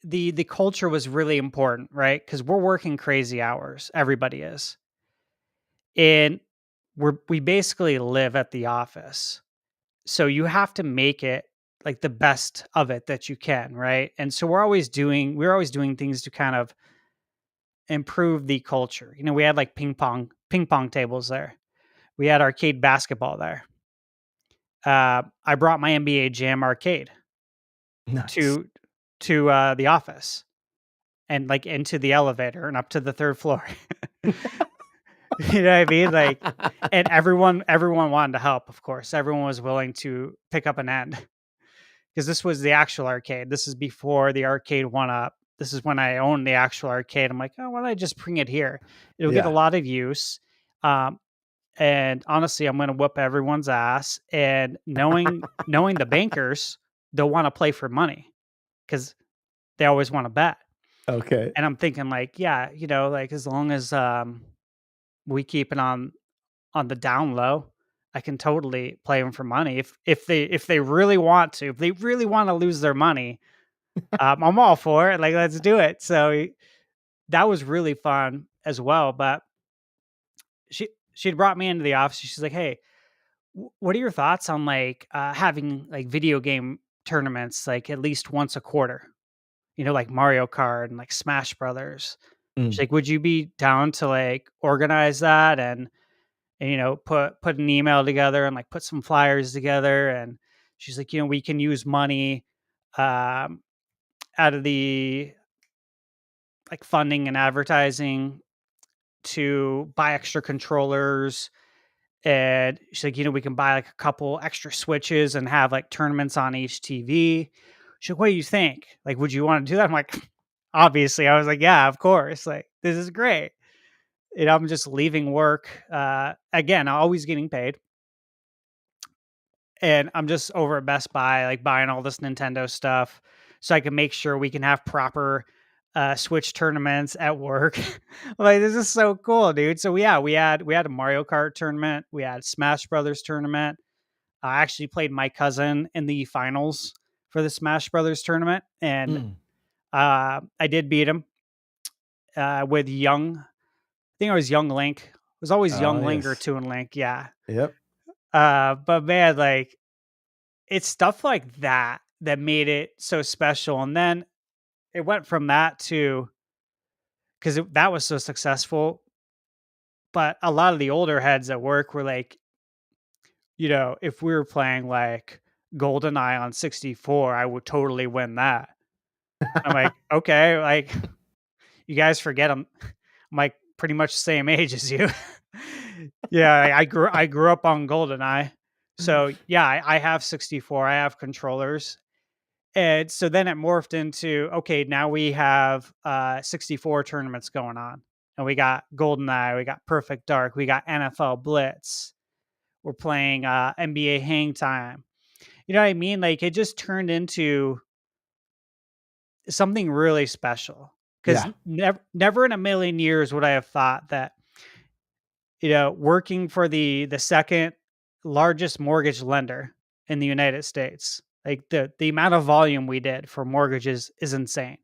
Speaker 2: the culture was really important, right? Because we're working crazy hours. Everybody is, and we basically live at the office. So you have to make it like the best of it that you can, right? And so we're always doing things to kind of improve the culture. We had like ping pong tables there. We had arcade basketball there. I brought my NBA Jam arcade
Speaker 1: Nice.
Speaker 2: to the office and like into the elevator and up to the third floor. You know what I mean? Like, and everyone wanted to help. Of course, everyone was willing to pick up an end, because this was the actual arcade. This is before the arcade went up. This is when I owned the actual arcade. I'm like, oh, why don't I just bring it here? It'll get a
Speaker 1: Yeah.
Speaker 2: lot of use. Um, and honestly, I'm going to whoop everyone's ass. And knowing the bankers, they'll want to play for money because they always want to bet.
Speaker 1: Okay.
Speaker 2: And I'm thinking like, yeah, like as long as we keep it on the down low, I can totally play them for money if they really want to. If they really want to lose their money, I'm all for it. Like, let's do it. So that was really fun as well. But she'd brought me into the office. She's like, "Hey, What are your thoughts on like having like video game tournaments like at least once a quarter? You know, like Mario Kart and like Smash Brothers. She's
Speaker 1: Mm.
Speaker 2: like, would you be down to like organize that and you know put an email together and like put some flyers together? And she's like, you know, we can use money um, out of the like funding and advertising to buy extra controllers. And she's like, you know, we can buy like a couple extra switches and have like tournaments on each TV. She's like, what do you think? Like, would you want to do that? I'm like, obviously. I was like, yeah, of course. Like, this is great. And I'm just leaving work. Again, always getting paid. And I'm just over at Best Buy, like buying all this Nintendo stuff so I can make sure we can have proper Switch tournaments at work. Like this is so cool, dude. So yeah, we had a Mario Kart tournament, we had Smash Brothers tournament. I actually played my cousin in the finals for the Smash Brothers tournament, and
Speaker 1: Mm.
Speaker 2: I did beat him with young. I think I was young Link. It was always
Speaker 1: Oh,
Speaker 2: young Link or
Speaker 1: yes.
Speaker 2: Toon Link. Yeah.
Speaker 1: Yep.
Speaker 2: But man, like it's stuff like that that made it so special. And then it went from that to because that was so successful. But a lot of the older heads at work were like, you know, if we were playing like GoldenEye on 64, I would totally win that. I'm like, okay, like you guys forget I'm like pretty much the same age as you. Yeah, I grew up on GoldenEye. So yeah, I have 64. I have controllers. And so then it morphed into okay, now we have 64 tournaments going on. And we got GoldenEye, we got Perfect Dark, we got NFL Blitz. We're playing NBA Hang Time. You know what I mean? Like it just turned into something really special. Because
Speaker 1: Yeah.
Speaker 2: never in a million years would I have thought that, you know, working for the second largest mortgage lender in the United States, like the amount of volume we did for mortgages is insane.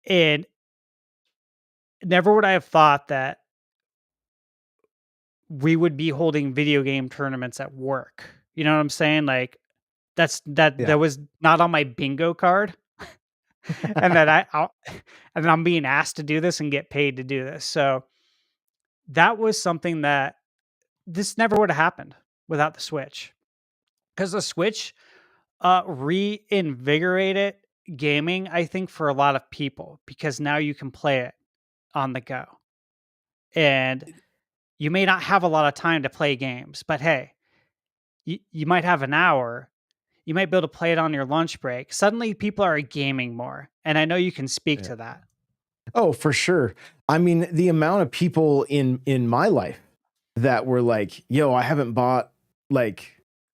Speaker 2: And never would I have thought that we would be holding video game tournaments at work. You know what I'm saying? Like that
Speaker 1: Yeah.
Speaker 2: was not on my bingo card, and that and I'm being asked to do this and get paid to do this. So that was something that this never would have happened without the Switch, because the Switch reinvigorated gaming. I think for a lot of people because now you can play it on the go, and you may not have a lot of time to play games, but hey, you might have an hour. You might be able to play it on your lunch break. Suddenly, people are gaming more, and I know you can speak
Speaker 1: Yeah.
Speaker 2: to that.
Speaker 1: Oh, for sure. I mean, the amount of people in my life that were like, "Yo, like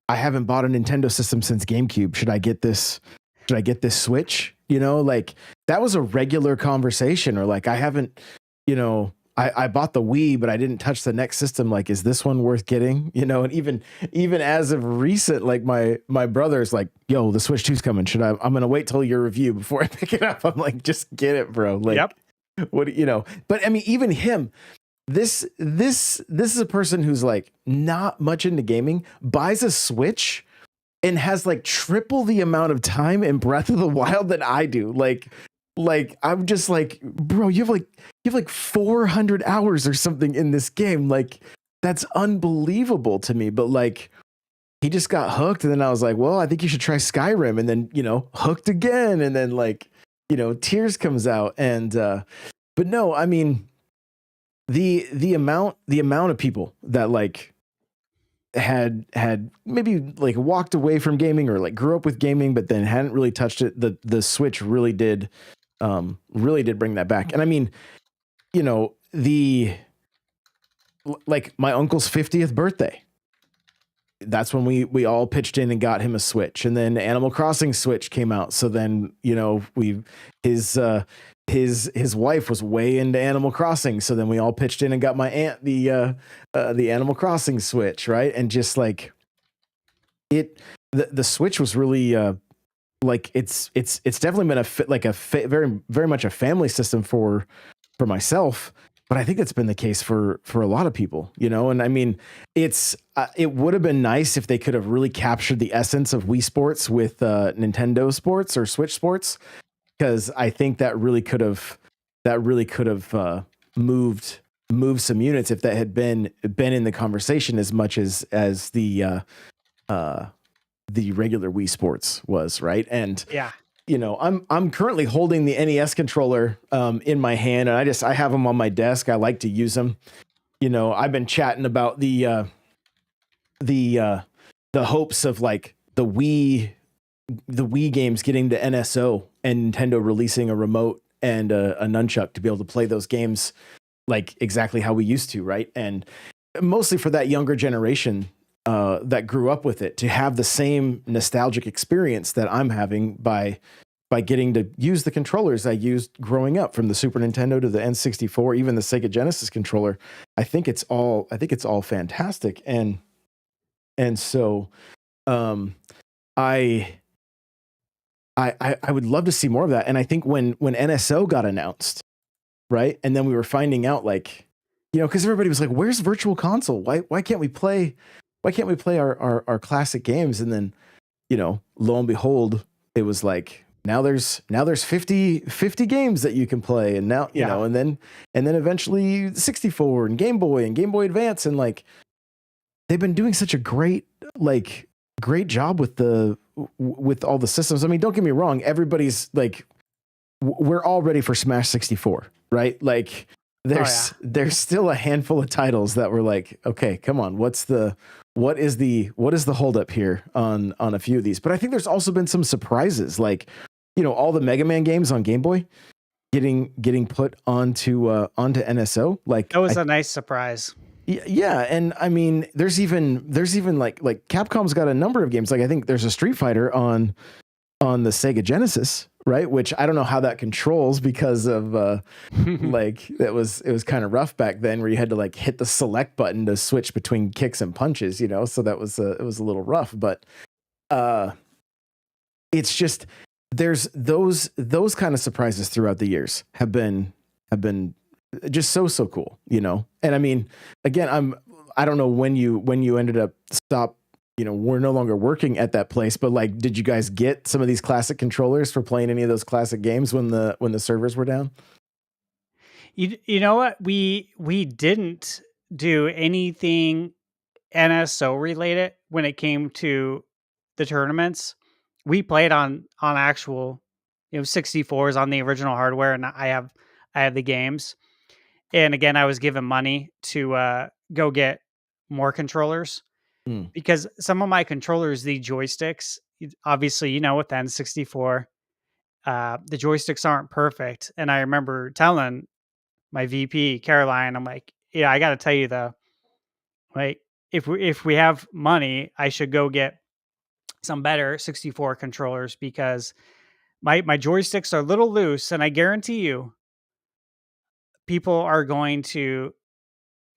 Speaker 1: I haven't bought a Nintendo system since GameCube. Should I get this? Should I get this Switch?" You know, like that was a regular conversation. Or like, I haven't, you know, I bought the Wii, but I didn't touch the next system. Like, is this one worth getting? You know, and even as of recent, like my brother's like, "Yo, the Switch 2's coming. Should I? I'm gonna wait till your review before I pick it up." I'm like, "Just get it, bro." Like,
Speaker 2: Yep.
Speaker 1: what you know? But I mean, even him, this is a person who's like not much into gaming, buys a Switch and has like triple the amount of time in Breath of the Wild that I do. Like I'm just like, bro, you have like 400 hours or something in this game. Like that's unbelievable to me. But like he just got hooked, and then I was like, well, I think you should try Skyrim, and then hooked again, and then like Tears comes out, and but no, I mean the amount of people that like had maybe like walked away from gaming or like grew up with gaming but then hadn't really touched it, the Switch really did bring that back. And I mean, the like my uncle's 50th birthday, that's when we all pitched in and got him a Switch. And then Animal Crossing Switch came out, so then we his wife was way into Animal Crossing, so then we all pitched in and got my aunt the Animal Crossing Switch, right? And just like the Switch was really like it's definitely been very very much a family system for myself. but I think that's been the case for a lot of people, you know. And I mean, it would have been nice if they could have really captured the essence of Wii Sports with Nintendo Sports or Switch Sports, because I think that really could have moved some units if that had been in the conversation as much as the regular Wii Sports was, right. And
Speaker 2: Yeah.
Speaker 1: you know, I'm currently holding the NES controller in my hand, and I have them on my desk. I like to use them. You know, I've been chatting about the hopes of like the Wii games getting to NSO and Nintendo releasing a remote and a nunchuck to be able to play those games like exactly how we used to, right? And mostly for that younger generation that grew up with it to have the same nostalgic experience that I'm having by getting to use the controllers I used growing up, from the Super Nintendo to the N64, even the Sega Genesis controller. I think it's all fantastic. And so um I I would love to see more of that. And I think when NSO got announced, right? And then we were finding out, like, you know, because everybody was like, where's Virtual Console? Why can't we play our classic games? And then, you know, lo and behold, it was like now there's 50 games that you can play. And now, you
Speaker 2: Yeah.
Speaker 1: know, and then eventually 64 and Game Boy Advance. And like they've been doing such a great job with all the systems. I mean, don't get me wrong, everybody's like we're all ready for Smash 64, right? Like there's still a handful of titles that were like, okay, come on, what is the holdup here on a few of these? But I think there's also been some surprises, like, you know, all the Mega Man games on Game Boy getting put onto NSO. Like
Speaker 2: That was a nice surprise.
Speaker 1: yeah, and I mean, there's even like Capcom's got a number of games. Like I think there's a Street Fighter on the Sega Genesis, right? Which I don't know how that controls because of like it was kind of rough back then, where you had to like hit the select button to switch between kicks and punches, you know. So that was it was a little rough, but it's just there's those kind of surprises throughout the years have been just so cool, you know. And I mean, again, I don't know when you ended up you know, we're no longer working at that place, but like, did you guys get some of these classic controllers for playing any of those classic games when the servers were down?
Speaker 2: You know what? We didn't do anything NSO related when it came to the tournaments. We played on actual, 64s on the original hardware, and I have the games. And again, I was given money to go get more controllers,
Speaker 1: Mm.
Speaker 2: because some of my controllers, the joysticks, obviously, with the N64, the joysticks aren't perfect. And I remember telling my VP Caroline, I'm like, yeah, I got to tell you though, like if we have money, I should go get some better 64 controllers, because my joysticks are a little loose, and I guarantee you, people are going to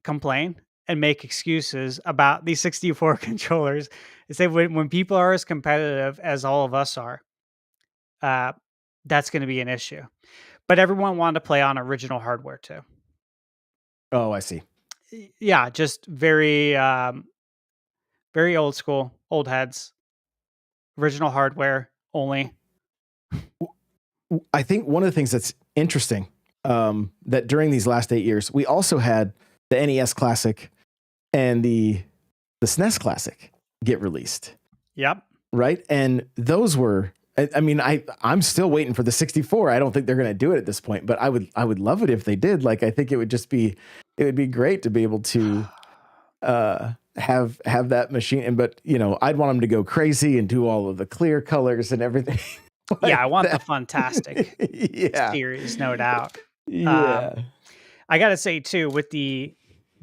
Speaker 2: complain and make excuses about these 64 controllers. And say when people are as competitive as all of us are, uh, that's going to be an issue. But everyone wanted to play on original hardware too.
Speaker 1: Oh, I see.
Speaker 2: Yeah, just very old school, old heads, original hardware only.
Speaker 1: I think one of the things that's interesting, that during these last 8 years, we also had the NES Classic and the SNES Classic get released,
Speaker 2: Yep.
Speaker 1: right? And those were, I mean, I'm still waiting for the 64. I don't think they're going to do it at this point, but I would love it if they did. Like, I think it would be great to be able to have that machine. And but you know, I'd want them to go crazy and do all of the clear colors and everything.
Speaker 2: Yeah,
Speaker 1: like
Speaker 2: I want the
Speaker 1: that.
Speaker 2: fantastic
Speaker 1: Yeah.
Speaker 2: series, no doubt. Um,
Speaker 1: Yeah.
Speaker 2: I gotta say too, with the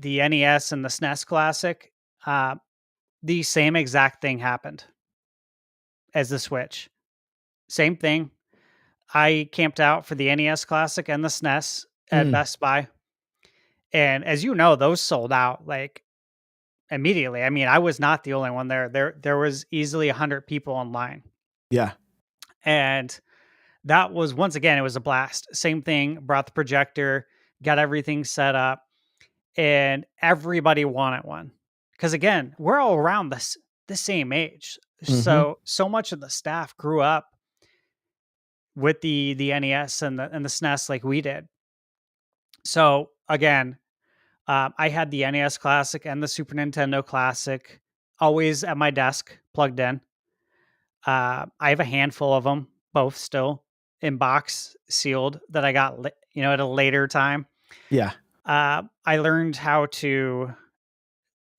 Speaker 2: NES and the SNES Classic, uh, the same exact thing happened as the Switch. Same thing. I camped out for the NES Classic and the SNES at
Speaker 1: Mm,
Speaker 2: Best Buy, and as you know, those sold out like immediately. I mean, I was not the only one there. There was easily 100 people online,
Speaker 1: yeah.
Speaker 2: and that was, once again, it was a blast. Same thing. Brought the projector. got everything set up, and everybody wanted one. Because again, we're all around the same age.
Speaker 1: Mm-hmm.
Speaker 2: So much of the staff grew up with the NES and the SNES like we did. So again, I had the NES Classic and the Super Nintendo Classic always at my desk plugged in. I have a handful of them, both still in box sealed that I got, at a later time.
Speaker 1: Yeah.
Speaker 2: I learned how to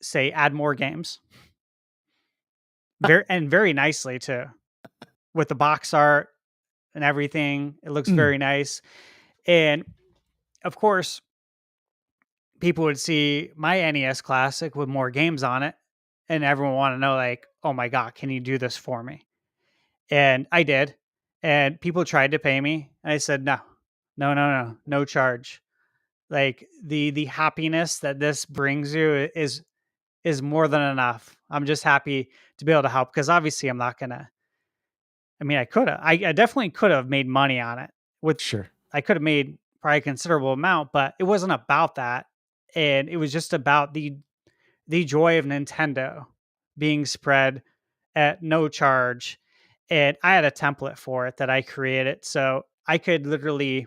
Speaker 2: say add more games, very nicely too, with the box art and everything. It looks
Speaker 1: Mm.
Speaker 2: very nice, and of course, people would see my NES Classic with more games on it, and everyone want to know like, oh my god, can you do this for me? And I did, and people tried to pay me, and I said no, no, no, no, no charge. Like the happiness that this brings you is more than enough. I'm just happy to be able to help because obviously I'm not gonna. I mean, I could have. I definitely could have made money on it. With
Speaker 1: Sure.
Speaker 2: I could have made probably a considerable amount, but it wasn't about that, and it was just about the joy of Nintendo being spread at no charge. And I had a template for it that I created, so I could do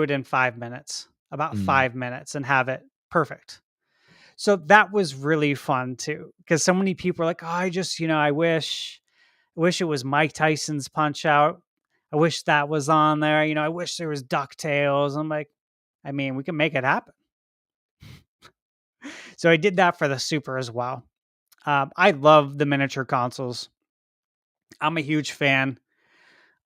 Speaker 2: it in 5 minutes, about
Speaker 1: Mm.
Speaker 2: 5 minutes, and have it perfect. So that was really fun too, because so many people are like, "Oh, I just, I wish it was Mike Tyson's Punch Out. I wish that was on there. I wish there was DuckTales." I'm like, I mean, we can make it happen. So I did that for the Super as well. I love the miniature consoles. I'm a huge fan.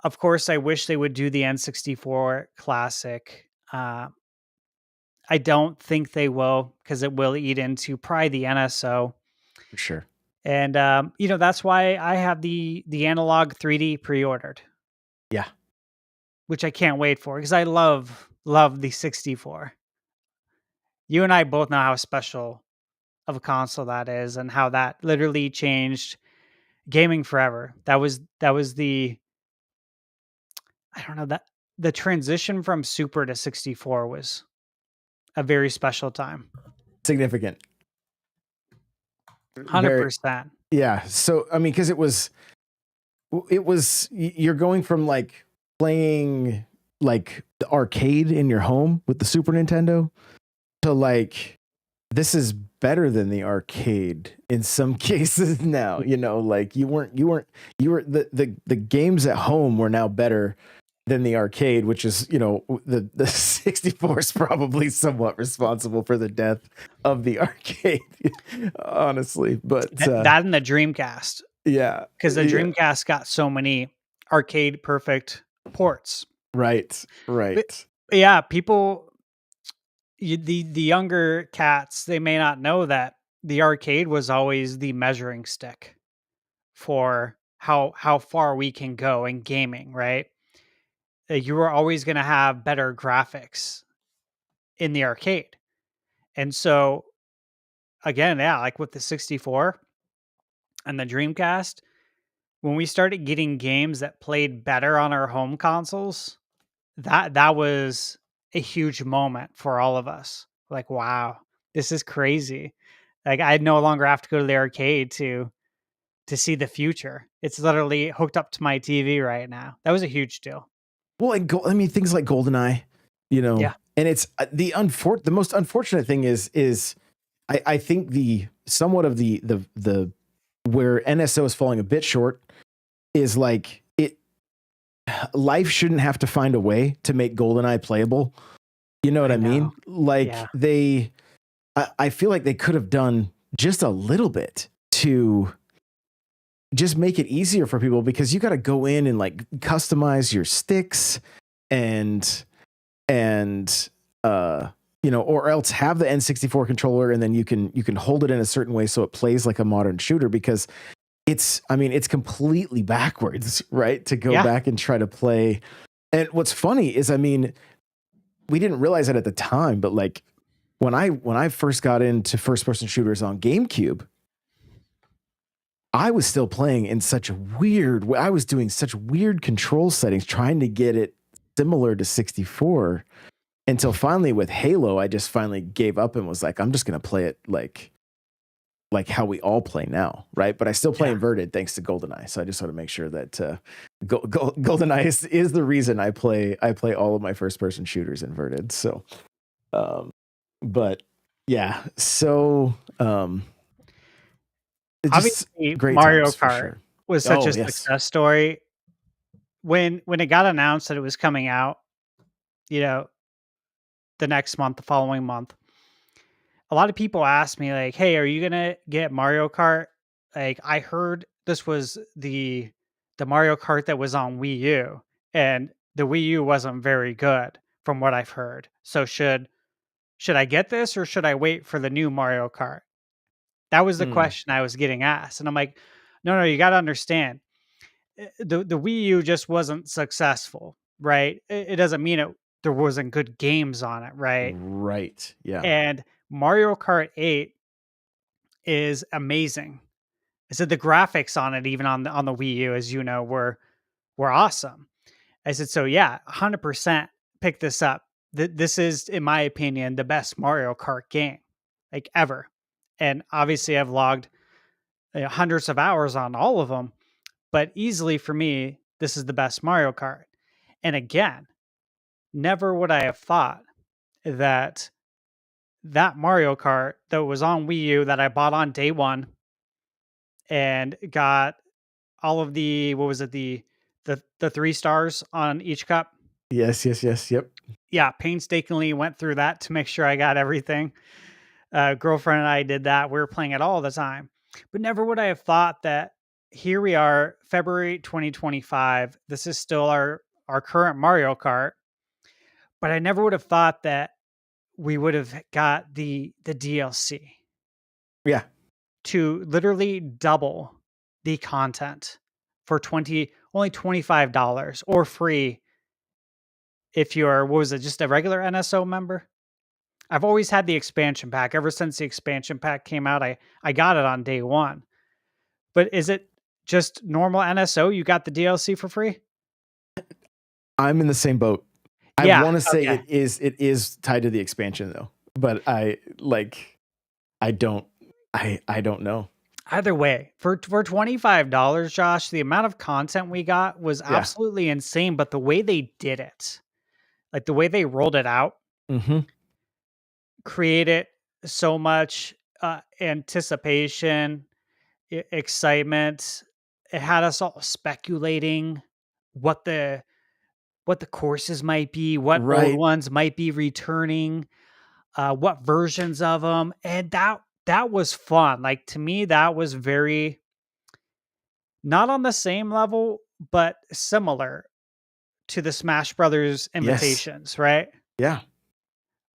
Speaker 2: Of course, I wish they would do the N64 Classic. I don't think they will because it will eat into probably the NSO.
Speaker 1: For sure.
Speaker 2: And that's why I have the analog 3D pre-ordered,
Speaker 1: Yeah.
Speaker 2: which I can't wait for because I love the 64. You and I both know how special of a console that is and how that literally changed gaming forever. That was the I don't know that the transition from Super to 64 was a very special time.
Speaker 1: Significant. Very.
Speaker 2: 100%.
Speaker 1: Yeah. So I mean, because you're going from like playing like the arcade in your home with the Super Nintendo to like this is better than the arcade in some cases now. Like you were the games at home were now better than the arcade, which is the 64 is probably somewhat responsible for the death of the arcade, honestly. But
Speaker 2: That and the Dreamcast,
Speaker 1: yeah,
Speaker 2: because the
Speaker 1: yeah,
Speaker 2: Dreamcast got so many arcade perfect ports.
Speaker 1: right,
Speaker 2: But
Speaker 1: right.
Speaker 2: yeah, the younger cats, they may not know that the arcade was always the measuring stick for how far we can go in gaming, right? You were always going to have better graphics in the arcade. And so again, yeah, like with the 64 and the Dreamcast, when we started getting games that played better on our home consoles, that was a huge moment for all of us. Like, wow, this is crazy. Like I no longer have to go to the arcade to see the future. It's literally hooked up to my TV right now. That was a huge deal.
Speaker 1: Well, and I mean things like GoldenEye,
Speaker 2: Yeah.
Speaker 1: and it's the most unfortunate thing is I think the somewhat of the where NSO is falling a bit short is like it life shouldn't have to find a way to make GoldenEye playable. You know what
Speaker 2: I
Speaker 1: I mean?
Speaker 2: know.
Speaker 1: Like
Speaker 2: Yeah.
Speaker 1: I feel like they could have done just a little bit to just make it easier for people because you got to go in and like customize your sticks and and or else have the N64 controller and then you can hold it in a certain way so it plays like a modern shooter because it's completely backwards, right? To go
Speaker 2: Yeah.
Speaker 1: back and try to play. And what's funny is, I mean, we didn't realize it at the time, but like when I first got into first person shooters on GameCube, I was still playing in such a weird way. I was doing such weird control settings trying to get it similar to 64. until finally with Halo, I just finally gave up and was like, I'm just gonna play it like how we all play now, right? But I still play
Speaker 2: Yeah.
Speaker 1: inverted thanks to GoldenEye. So I just want to make sure that GoldenEye is the reason I play all of my first person shooters inverted. So, but yeah, so it just
Speaker 2: Obviously,
Speaker 1: great
Speaker 2: Mario
Speaker 1: times for
Speaker 2: Kart
Speaker 1: sure.
Speaker 2: was such
Speaker 1: Oh
Speaker 2: a
Speaker 1: yes,
Speaker 2: success story. When it got announced that it was coming out, you know, the next month, the following month, a lot of people asked me like, "Hey, are you gonna get Mario Kart?" Like, I heard this was the Mario Kart that was on Wii U, and the Wii U wasn't very good from what I've heard. So should I get this or should I wait for the new Mario Kart? That was the
Speaker 1: mm,
Speaker 2: question I was getting asked, and I'm like, "No, no, you got to understand. The Wii U just wasn't successful, right? It doesn't mean there wasn't good games on it, right?
Speaker 1: right, yeah,
Speaker 2: And Mario Kart 8 is amazing. I said the graphics on it, even on the Wii U, as you know, were awesome. I said, so yeah, 100% pick this up. This is, in my opinion, the best Mario Kart game like ever. And obviously, I've logged hundreds of hours on all of them, but easily for me, this is the best Mario Kart. And again, never would I have thought that that Mario Kart that was on Wii U that I bought on day one and got all of the what was it the 3 stars on each cup.
Speaker 1: yes, yep,
Speaker 2: Yeah, painstakingly went through that to make sure I got everything. Girlfriend and I did that. We were playing it all the time, but never would I have thought that here we are, February 2025. This is still our current Mario Kart, but I never would have thought that we would have got the DLC
Speaker 1: yeah,
Speaker 2: to literally double the content for only $25 or free if you're what was it, just a regular NSO member? I've always had the expansion pack. Ever since the expansion pack came out, I got it on day one. But is it just normal NSO? You got the DLC for free?
Speaker 1: I'm in the same boat. I
Speaker 2: Yeah.
Speaker 1: want to say
Speaker 2: Okay.
Speaker 1: it is tied to the expansion though, but I don't I don't know.
Speaker 2: Either way, for $25, Josh, the amount of content we got was
Speaker 1: Yeah.
Speaker 2: absolutely insane. But the way they did it, like the way they rolled it out,
Speaker 1: Hmm.
Speaker 2: created so much anticipation, excitement. It had us all speculating what the courses might be, what old
Speaker 1: Right.
Speaker 2: ones might be returning, what versions of them, and that was fun. Like to me, that was very not on the same level, but similar to the Smash Brothers
Speaker 1: Yes.
Speaker 2: invitations, right?
Speaker 1: Yeah.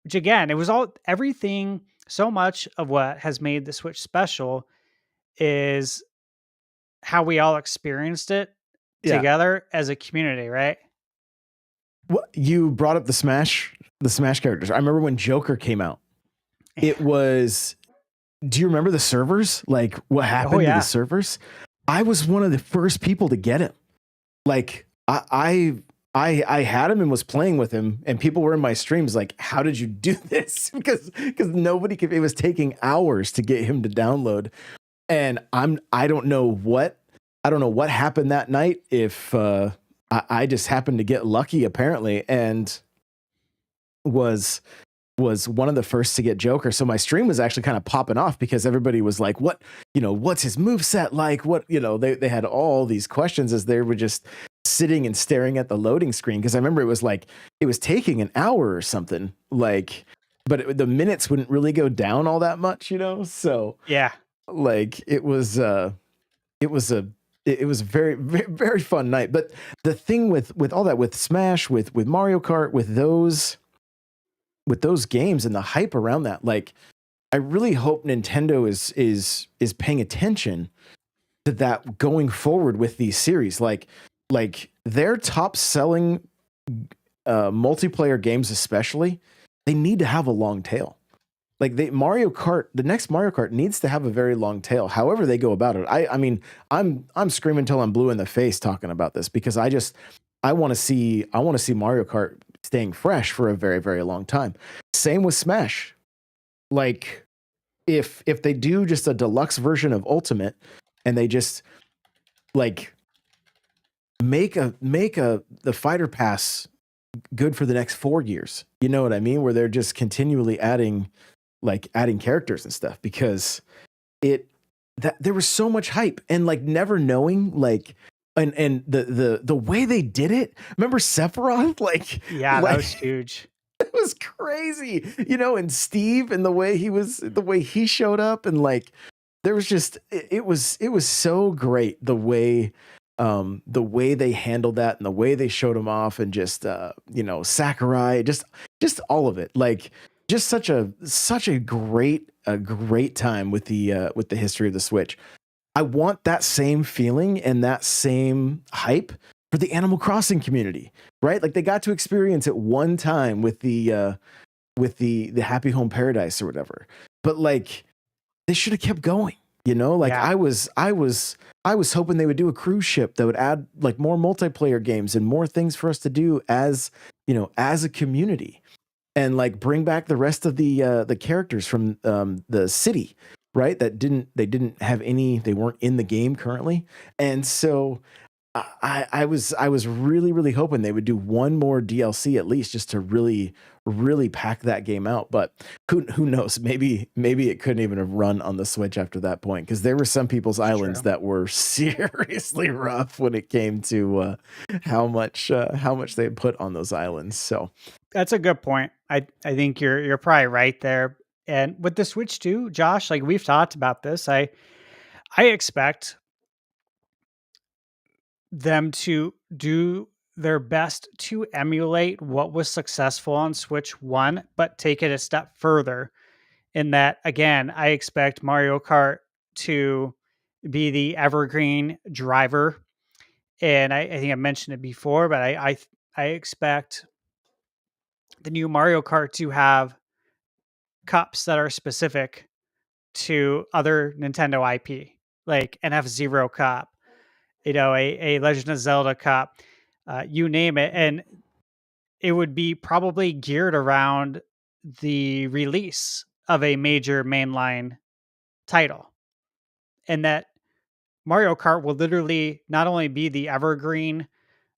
Speaker 2: Which again, it was all everything. So much of what has made the Switch special is how we all experienced it
Speaker 1: Yeah.
Speaker 2: together as a community, right?
Speaker 1: What you brought up the Smash characters. I remember when Joker came out. It was do you remember the servers? Like what
Speaker 2: Oh
Speaker 1: happened to the
Speaker 2: yeah.
Speaker 1: servers? I was one of the first people to get him. Like I had him and was playing with him, and people were in my streams like, "How did you do this?" because nobody could. It was taking hours to get him to download, and I don't know what happened that night. If I just happened to get lucky apparently, and was one of the first to get Joker. So my stream was actually kind of popping off because everybody was like, what, what's his move set like? What, they had all these questions as they were just sitting and staring at the loading screen. Cause I remember it was taking an hour or something like, but the minutes wouldn't really go down all that much, So
Speaker 2: Yeah.
Speaker 1: like it was a, it was a very, very, very fun night. But the thing with all that, with Smash, with Mario Kart, with those games and the hype around that, like I really hope Nintendo is paying attention to that going forward with these series. Like their top selling multiplayer games, especially, they need to have a long tail. Like the next Mario Kart needs to have a very long tail. However they go about it. I mean, I'm screaming till I'm blue in the face talking about this because I want to see Mario Kart staying fresh for a very, very long time. Same with Smash. Like if they do just a deluxe version of Ultimate and they just like make the fighter pass good for the next 4 years. You know what I mean? Where they're just continually adding characters and stuff, because it that there was so much hype and like never knowing like and the way they did it. Remember Sephiroth?
Speaker 2: Yeah, that was huge.
Speaker 1: It was crazy, and Steve and the way he showed up, and like there was just it was so great the way they handled that and the way they showed him off, and just Sakurai, just all of it, like just such a great time with the history of the Switch. I want that same feeling and that same hype for the Animal Crossing community, right? Like they got to experience it one time with the Happy Home Paradise or whatever, but like they should have kept going. Like
Speaker 2: Yeah,
Speaker 1: I was hoping they would do a cruise ship that would add like more multiplayer games and more things for us to do as a community, and like bring back the rest of the characters from the city, right? They didn't have any, they weren't in the game currently. And so I was really, really hoping they would do one more DLC at least, just to really, really pack that game out. But who knows? Maybe it couldn't even have run on the Switch after that point, because there were some people's
Speaker 2: it's
Speaker 1: islands
Speaker 2: true.
Speaker 1: that were seriously rough when it came to how much they had put on those islands. So
Speaker 2: That's a good point. I think you're probably right there. And with the Switch too, Josh, like we've talked about this, I expect them to do their best to emulate what was successful on Switch 1, but take it a step further. In that, again, I expect Mario Kart to be the evergreen driver. And I think I mentioned it before, but I expect the new Mario Kart to have cups that are specific to other Nintendo IP, like an F-Zero cup, a Legend of Zelda cup, you name it. And it would be probably geared around the release of a major mainline title. And that Mario Kart will literally not only be the evergreen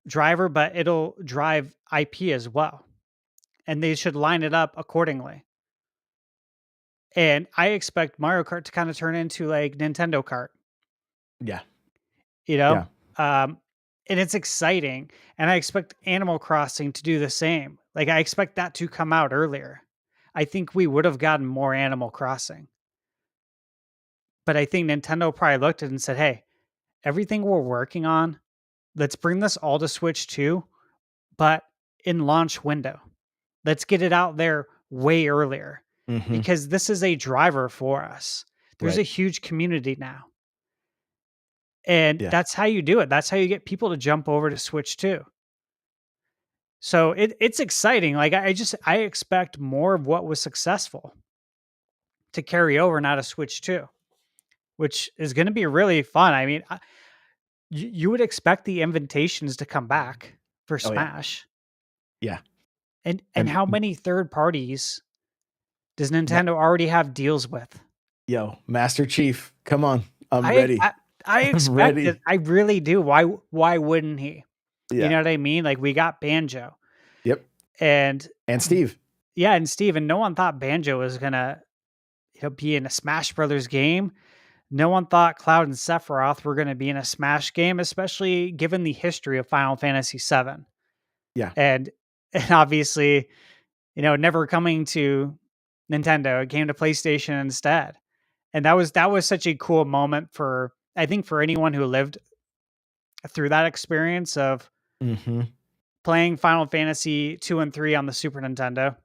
Speaker 2: driver, but it'll drive IP as well. And they should line it up accordingly. And I expect Mario Kart to kind of turn into like Nintendo Kart,
Speaker 1: yeah,
Speaker 2: you know?
Speaker 1: yeah,
Speaker 2: Um, and it's exciting. And I expect Animal Crossing to do the same. Like, I expect that to come out earlier. I think we would have gotten more Animal Crossing. But I think Nintendo probably looked at it and said, hey, everything we're working on, let's bring this all to Switch 2, but in launch window. Let's get it out there way earlier,
Speaker 1: hmm,
Speaker 2: because this is a driver for us. There's a
Speaker 1: right,
Speaker 2: huge community now. And
Speaker 1: yeah,
Speaker 2: that's how you do it. That's how you get people to jump over to Switch 2. So it's exciting. Like I expect more of what was successful to carry over now to Switch 2, which is going to be really fun. I mean, you would expect the invitations to come back for
Speaker 1: oh yeah,
Speaker 2: Smash.
Speaker 1: yeah,
Speaker 2: And
Speaker 1: and
Speaker 2: how many third parties does
Speaker 1: Ma-
Speaker 2: Nintendo already have deals with?
Speaker 1: yo, Master Chief, come on, I'm
Speaker 2: I
Speaker 1: ready.
Speaker 2: I, I
Speaker 1: I'm
Speaker 2: expect it.
Speaker 1: ready.
Speaker 2: I really do. Why wouldn't he? You
Speaker 1: Yeah.
Speaker 2: know what I mean? Like we got Banjo
Speaker 1: Yep.
Speaker 2: and
Speaker 1: And Steve.
Speaker 2: yeah, and Steve, and no one thought Banjo was gonna be in a Smash Brothers game. No one thought Cloud and Sephiroth were gonna be in a Smash game, especially given the history of Final Fantasy VII.
Speaker 1: Yeah.
Speaker 2: And and obviously, never coming to Nintendo, it came to PlayStation instead. And that was such a cool moment for, I think, for anyone who lived through that experience of
Speaker 1: Hmm.
Speaker 2: playing Final Fantasy 2 and 3 on the Super Nintendo,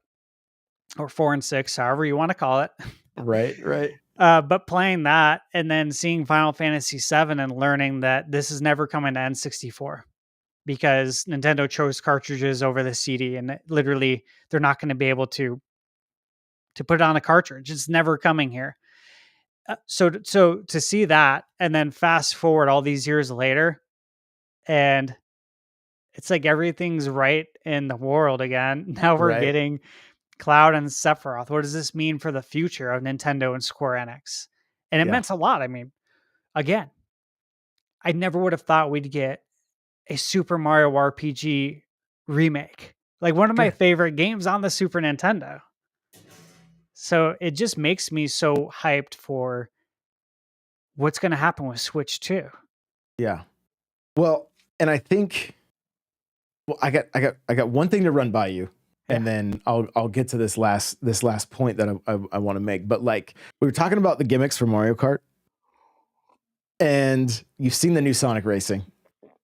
Speaker 2: or 4 and 6, however you want to call it.
Speaker 1: Right. Right.
Speaker 2: But playing that and then seeing Final Fantasy 7 and learning that this is never coming to N64 because Nintendo chose cartridges over the CD, and literally they're not going to be able to put it on a cartridge. It's never coming here. So to see that and then fast forward all these years later, and It's like everything's right in the world again. Now we're
Speaker 1: Right.
Speaker 2: getting Cloud and Sephiroth. What does this mean for the future of Nintendo and Square Enix? And it
Speaker 1: Yeah.
Speaker 2: meant a lot. I mean, again, I never would have thought we'd get a Super Mario RPG remake. Like one of my
Speaker 1: Sure.
Speaker 2: favorite games on the Super Nintendo. So it just makes me so hyped for what's going to happen with Switch 2.
Speaker 1: Yeah. Well, and I think well, I got one thing to run by you,
Speaker 2: Yeah.
Speaker 1: and then I'll get to this last point that I want to make. But like we were talking about the gimmicks for Mario Kart, and you've seen the new Sonic Racing,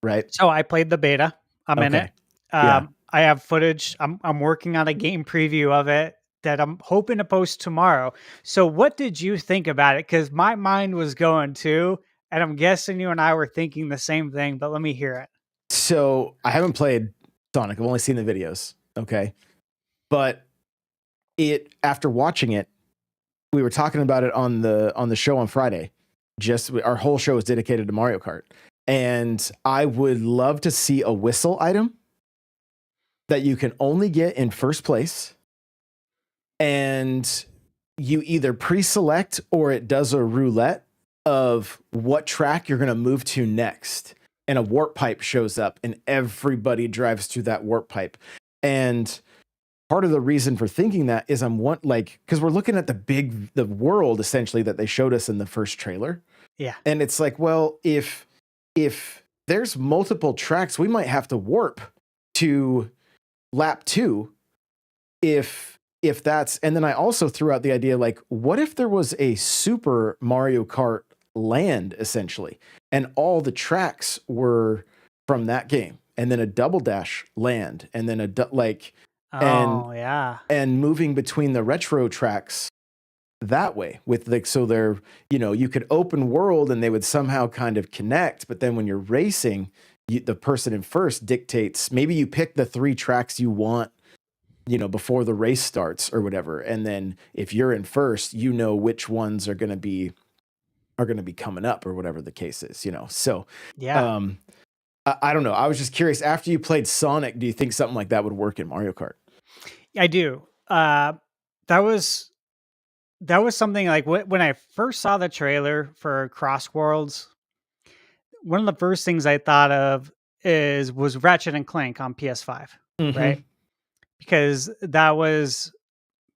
Speaker 1: right?
Speaker 2: So I played the beta. I'm in it.
Speaker 1: Okay. Yeah.
Speaker 2: I have footage. I'm working on a game preview of it that I'm hoping to post tomorrow. So what did you think about it? Because my mind was going too, and I'm guessing you and I were thinking the same thing. But let me hear it.
Speaker 1: So I haven't played Sonic. I've only seen the videos. Okay. But it after watching it, we were talking about it on the show on Friday. Just our whole show is dedicated to Mario Kart. And I would love to see a whistle item that you can only get in first place. And you either pre-select or it does a roulette of what track you're going to move to next. And a warp pipe shows up and everybody drives through that warp pipe. And part of the reason for thinking that is because we're looking at the world essentially that they showed us in the first trailer.
Speaker 2: Yeah.
Speaker 1: And it's like, well, if there's multiple tracks, we might have to warp to lap 2 if that's. And then I also threw out the idea, like, what if there was a Super Mario Kart land essentially, and all the tracks were from that game, and then a Double Dash land, and then and
Speaker 2: Oh yeah.
Speaker 1: and moving between the retro tracks that way with like so they're you could open world and they would somehow kind of connect, but then when you're racing, the person in first dictates, maybe you pick the 3 tracks you want before the race starts or whatever, and then if you're in first, which ones are going to be coming up or whatever the case is. So
Speaker 2: Yeah.
Speaker 1: um I don't know, I was just curious, after you played Sonic, do you think something like that would work in Mario Kart?
Speaker 2: I do. That was something like when I first saw the trailer for Cross Worlds. One of the first things I thought of was Ratchet and Clank on PS5, right?
Speaker 1: Mm-hmm.
Speaker 2: Because that was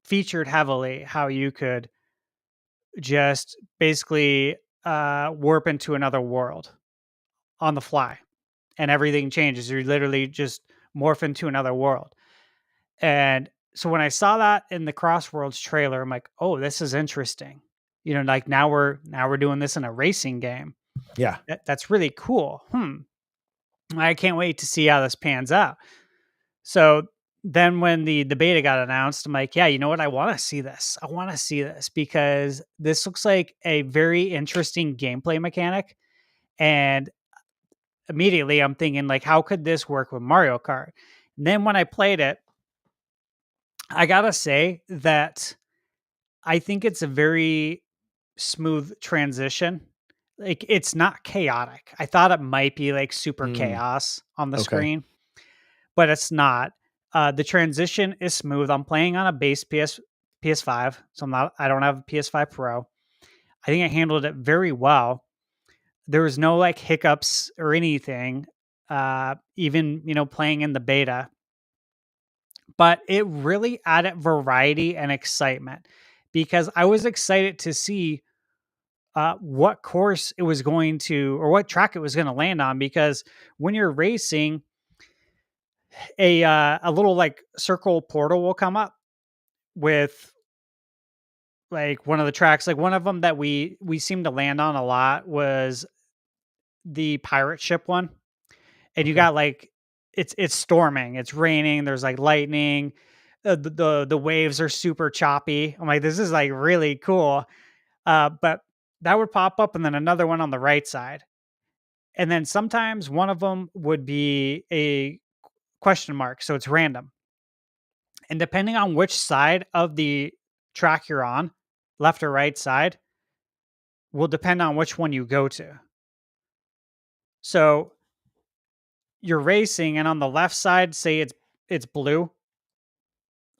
Speaker 2: featured heavily how you could just basically warp into another world on the fly and everything changes. You literally just morph into another world. And so when I saw that in the Crossworlds trailer, I'm like, oh, this is interesting. Like now we're doing this in a racing game.
Speaker 1: Yeah.
Speaker 2: That's really cool. I can't wait to see how this pans out. So then when the beta got announced, I'm like, yeah, you know what? I want to see this. I want to see this because this looks like a very interesting gameplay mechanic. And immediately I'm thinking, like, how could this work with Mario Kart? And then when I played it, I gotta say that I think it's a very smooth transition. Like, it's not chaotic. I thought it might be like super
Speaker 1: Mm,
Speaker 2: chaos on the
Speaker 1: okay.
Speaker 2: screen, but it's not. The transition is smooth. I'm playing on a base PS5, so I don't have a PS5 Pro. I think I handled it very well. There was no like hiccups or anything. Even playing in the beta, but it really added variety and excitement because I was excited to see what course it was going to or what track it was going to land on. Because when you're racing, a little like circle portal will come up with like one of the tracks. Like one of them that we seemed to land on a lot was the pirate ship one, and you
Speaker 1: Okay.
Speaker 2: got like it's storming, it's raining, there's like lightning, the waves are super choppy. I'm like, this is like really cool. But that would pop up, and then another one on the right side, and then sometimes one of them would be a question mark, so it's random. And depending on which side of the track you're on, left or right side, will depend on which one you go to. So you're racing, and on the left side, say it's blue,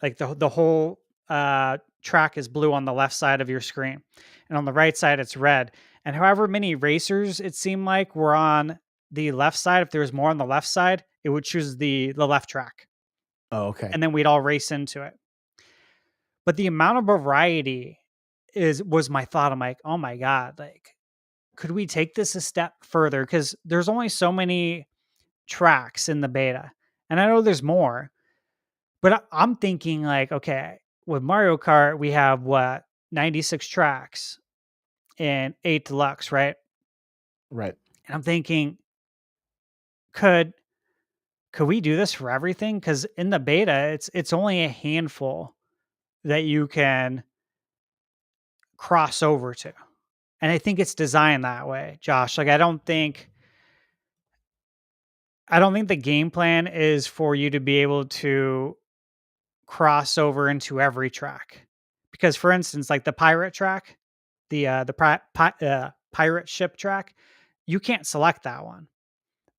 Speaker 2: like the whole track is blue on the left side of your screen, and on the right side it's red. And however many racers it seemed like were on the left side, if there was more on the left side, it would choose the left track,
Speaker 1: Oh, okay.
Speaker 2: and then we'd all race into it. But the amount of variety is was my thought. I'm like, oh my god, like could we take this a step further? Because there's only so many tracks in the beta, and I know there's more. But I'm thinking like, okay, with Mario Kart, we have what 96 tracks and 8 deluxe, right?
Speaker 1: Right.
Speaker 2: And I'm thinking, could could we do this for everything? Because in the beta, it's only a handful that you can cross over to. And I think it's designed that way, Josh. Like I don't think the game plan is for you to be able to cross over into every track. Because for instance, like the pirate track, the pirate ship track, you can't select that one.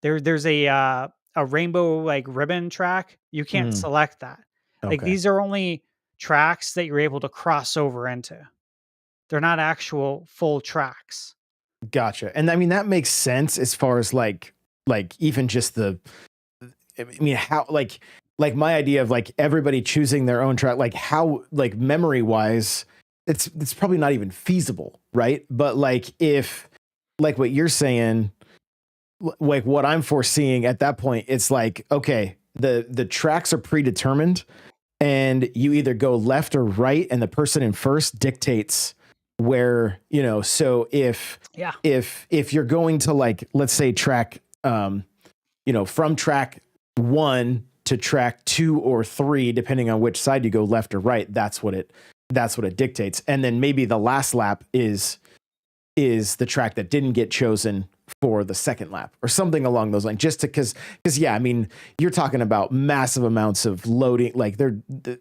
Speaker 2: There's a rainbow like ribbon track, you can't
Speaker 1: Mm,
Speaker 2: select that. Like
Speaker 1: okay.
Speaker 2: these are only tracks that you're able to cross over into. They're not actual full tracks.
Speaker 1: Gotcha. And I mean that makes sense as far as like even just the I mean how like my idea of like everybody choosing their own track, like how like memory wise it's probably not even feasible, right? But like if like what you're saying, like what I'm foreseeing at that point, it's like okay, the tracks are predetermined and you either go left or right and the person in first dictates where, you know, so
Speaker 2: Yeah.
Speaker 1: if you're going to like let's say track you know, from track 1 to track 2 or 3 depending on which side you go left or right, that's what it dictates. And then maybe the last lap is the track that didn't get chosen for the second lap or something along those lines, just to because yeah, I mean you're talking about massive amounts of loading, like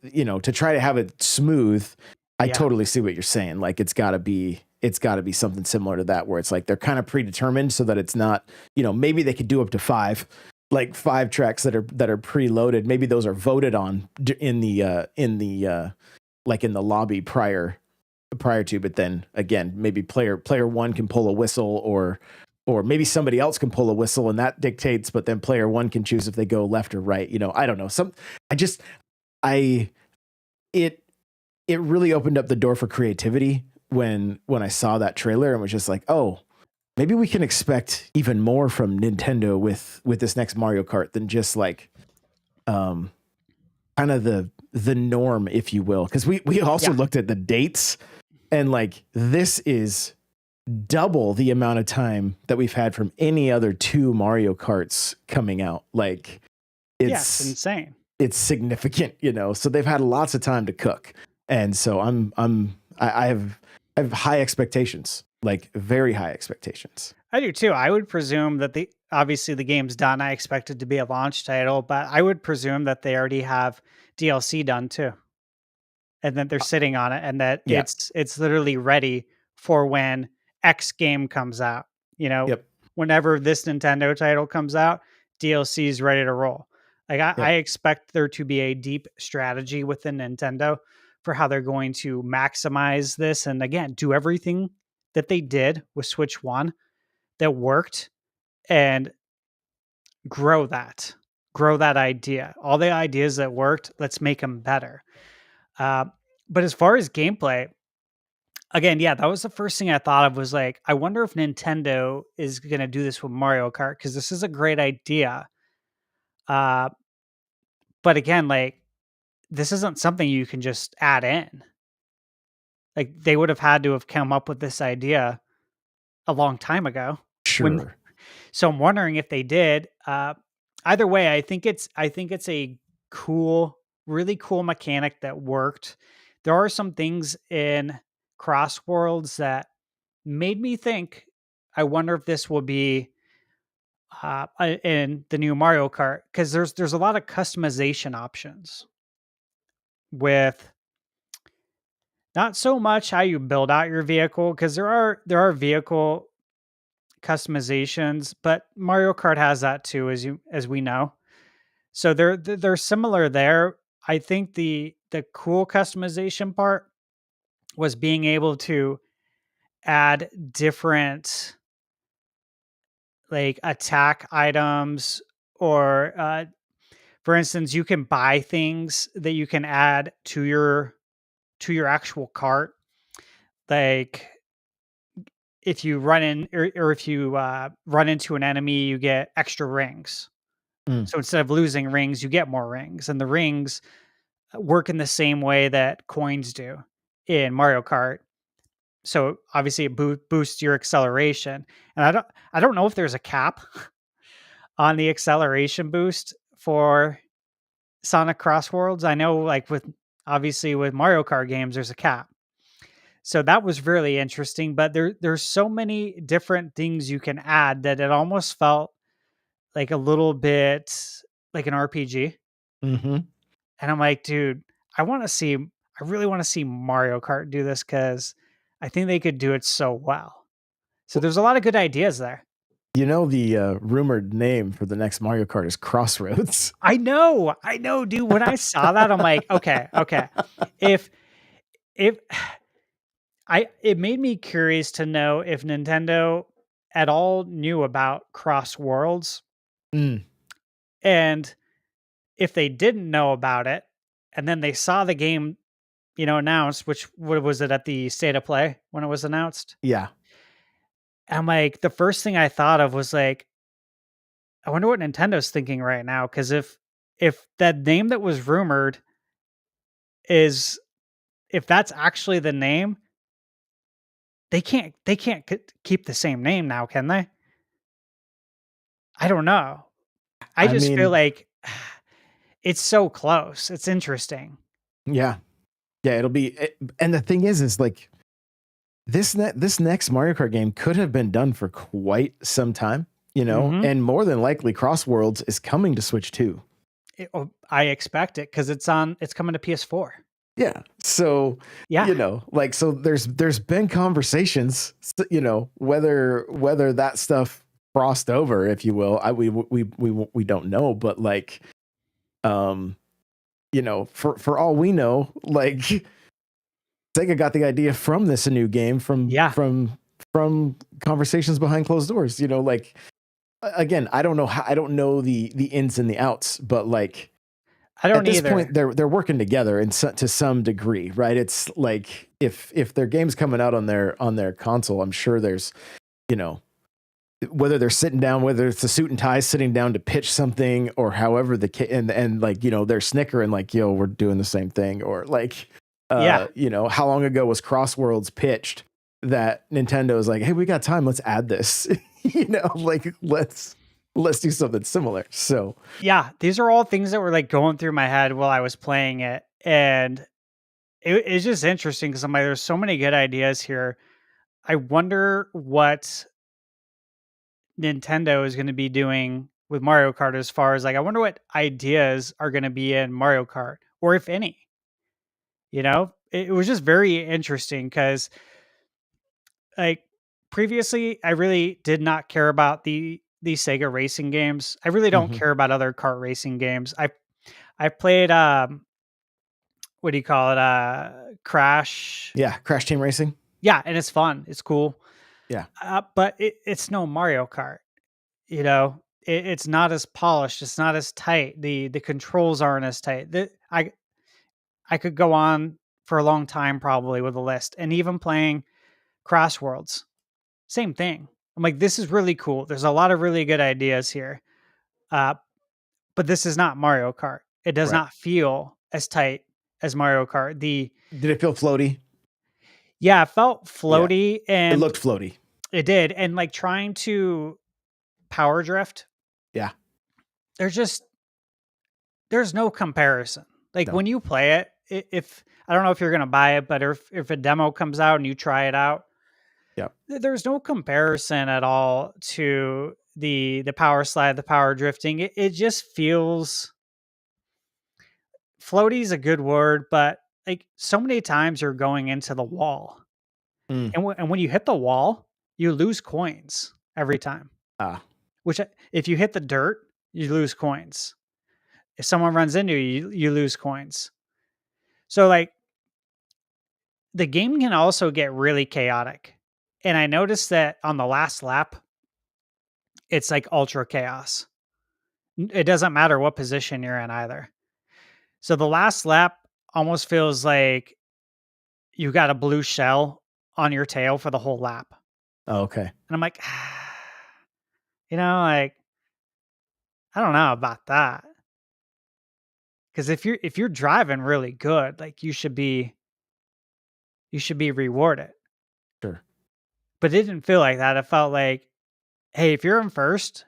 Speaker 1: you know, to try to have it smooth. I
Speaker 2: Yeah.
Speaker 1: totally see what you're saying, like it's got to be something similar to that where it's like they're kind of predetermined so that it's not, you know, maybe they could do up to five tracks that are preloaded. Maybe those are voted on in the like in the lobby prior to, but then again, maybe player one can pull a whistle or maybe somebody else can pull a whistle and that dictates, but then player one can choose if they go left or right. You know, I don't know. I just, I, it, it really opened up the door for creativity when I saw that trailer and was just like, oh, maybe we can expect even more from Nintendo with this next Mario Kart than just like, um, kind of the norm, if you will. Cause we also
Speaker 2: Yeah.
Speaker 1: looked at the dates and like this is double the amount of time that we've had from any other two Mario Karts coming out. Like
Speaker 2: Yeah, it's
Speaker 1: it's
Speaker 2: insane.
Speaker 1: it's significant, you know. So they've had lots of time to cook, and so I have high expectations, like very high expectations.
Speaker 2: I do too. I would presume that the obviously the game's done. I expect it to be a launch title, but I would presume that they already have DLC done too, and that they're sitting on it, and that
Speaker 1: Yeah.
Speaker 2: it's literally ready for when X game comes out. You know,
Speaker 1: Yep.
Speaker 2: whenever this Nintendo title comes out, DLC is ready to roll. Like I
Speaker 1: Yep.
Speaker 2: expect there to be a deep strategy within Nintendo for how they're going to maximize this, and again, do everything that they did with Switch One that worked and grow that idea. All the ideas that worked, let's make them better. Uh, but as far as gameplay, again, yeah, that was the first thing I thought of was like, I wonder if Nintendo is going to do this with Mario Kart because this is a great idea. Uh, but again, like, this isn't something you can just add in. Like, they would have had to have come up with this idea a long time ago when
Speaker 1: Sure.
Speaker 2: so I'm wondering if they did. Either way, I think it's a cool, really cool mechanic that worked. There are some things in Cross Worlds that made me think. I wonder if this will be in the new Mario Kart because there's a lot of customization options with not so much how you build out your vehicle because there are vehicle customizations, but Mario Kart has that too, as we know. So they're similar there. I think the cool customization part was being able to add different like attack items or for instance, you can buy things that you can add to your actual cart. Like if you run in or if you run into an enemy, you get extra rings.
Speaker 1: Mm.
Speaker 2: So instead of losing rings, you get more rings, and the rings work in the same way that coins do in Mario Kart. So obviously, it boosts your acceleration, and I don't know if there's a cap on the acceleration boost for Sonic Cross Worlds. I know, like with obviously with Mario Kart games, there's a cap. So that was really interesting. But there's so many different things you can add that it almost felt like a little bit like an RPG.
Speaker 1: Hmm.
Speaker 2: And I'm like, dude, I really want to see Mario Kart do this because I think they could do it so well. So there's a lot of good ideas there.
Speaker 1: You know, the rumored name for the next Mario Kart is Crossroads.
Speaker 2: I know, dude. When I saw that, I'm like, okay, okay. If if it made me curious to know if Nintendo at all knew about Cross Worlds,
Speaker 1: Mm,
Speaker 2: and if they didn't know about it, and then they saw the game, announced, which what was it at the State of Play when it was announced?
Speaker 1: yeah.
Speaker 2: I'm like, the first thing I thought of was like, I wonder what Nintendo's thinking right now. Because if that name that was rumored is if that's actually the name, they can't keep the same name now, can they? I don't know. I
Speaker 1: I
Speaker 2: just feel
Speaker 1: mean,
Speaker 2: like it's so close. It's interesting.
Speaker 1: yeah. Yeah, and the thing is like this next Mario Kart game could have been done for quite some time,
Speaker 2: Mhm.
Speaker 1: and more than likely Cross Worlds is coming to Switch too.
Speaker 2: I expect it because it's coming to PS4.
Speaker 1: Yeah. So,
Speaker 2: Yeah.
Speaker 1: like so there's been conversations, whether that stuff crossed over, if you will. We don't know, but like um, for all we know, like Sega got the idea from this new game
Speaker 2: Yeah.
Speaker 1: from conversations behind closed doors, like again, I don't know the ins and the outs, but like
Speaker 2: I
Speaker 1: at
Speaker 2: don't
Speaker 1: this
Speaker 2: either.
Speaker 1: point they're working together to some degree, right? It's like if their game's coming out on their console, I'm sure there's, you know whether they're sitting down, whether it's a suit and tie sitting down to pitch something, or however and like they're snickering like, yo, we're doing the same thing, or like
Speaker 2: Yeah.
Speaker 1: how long ago was Crossworlds pitched that Nintendo is like, hey, we got time, let's add this, like let's do something similar. So
Speaker 2: Yeah, these are all things that were, like, going through my head while I was playing it, and it's just interesting because 'cause I'm like, "There's so many good ideas here." I wonder what Nintendo is gonna be doing with Mario Kart as far as, like I wonder what ideas are gonna be in Mario Kart, or if any, you know? It was just very interesting because, like, previously, I really did not care about the Sega racing games. I really don't
Speaker 1: mhm.
Speaker 2: care about other kart racing games. I played, what do you call it? Crash.
Speaker 1: Yeah, Crash Team Racing.
Speaker 2: Yeah, and it's fun. It's cool.
Speaker 1: Yeah.
Speaker 2: But it's no Mario Kart. It's not as polished. It's not as tight. The controls aren't as tight. I could go on for a long time probably with a list, and even playing Cross Worlds, same thing. I'm like, this is really cool. There's a lot of really good ideas here. Uh, but this is not Mario Kart. It does
Speaker 1: Right.
Speaker 2: not feel as tight as Mario Kart.
Speaker 1: Did it feel floaty?
Speaker 2: Yeah, it felt
Speaker 1: Yeah.
Speaker 2: floaty
Speaker 1: It
Speaker 2: and
Speaker 1: looked floaty.
Speaker 2: it did. And like trying to power drift,
Speaker 1: Yeah.
Speaker 2: there's just there's no comparison. Like
Speaker 1: No.
Speaker 2: when you play it, if I don't know if you're gonna buy it, but if a demo comes out and you try it out,
Speaker 1: Yeah.
Speaker 2: there's no comparison at all to the power slide, the power drifting. It just feels floaty is a good word, but like so many times you're going into the wall.
Speaker 1: Mm.
Speaker 2: And when you hit the wall, you lose coins. every time.
Speaker 1: Ah,
Speaker 2: Which if you hit the dirt, you lose coins. If someone runs into you, you lose coins. So like the game can also get really chaotic. And I noticed that on the last lap, it's like ultra chaos. It doesn't matter what position you're in either. So the last lap almost feels like you got a blue shell on your tail for the whole lap.
Speaker 1: oh, okay.
Speaker 2: And I'm like, like I don't know about that. Cuz if you're driving really good, like you should be rewarded.
Speaker 1: Sure.
Speaker 2: But it didn't feel like that. It felt like, hey, if you're in first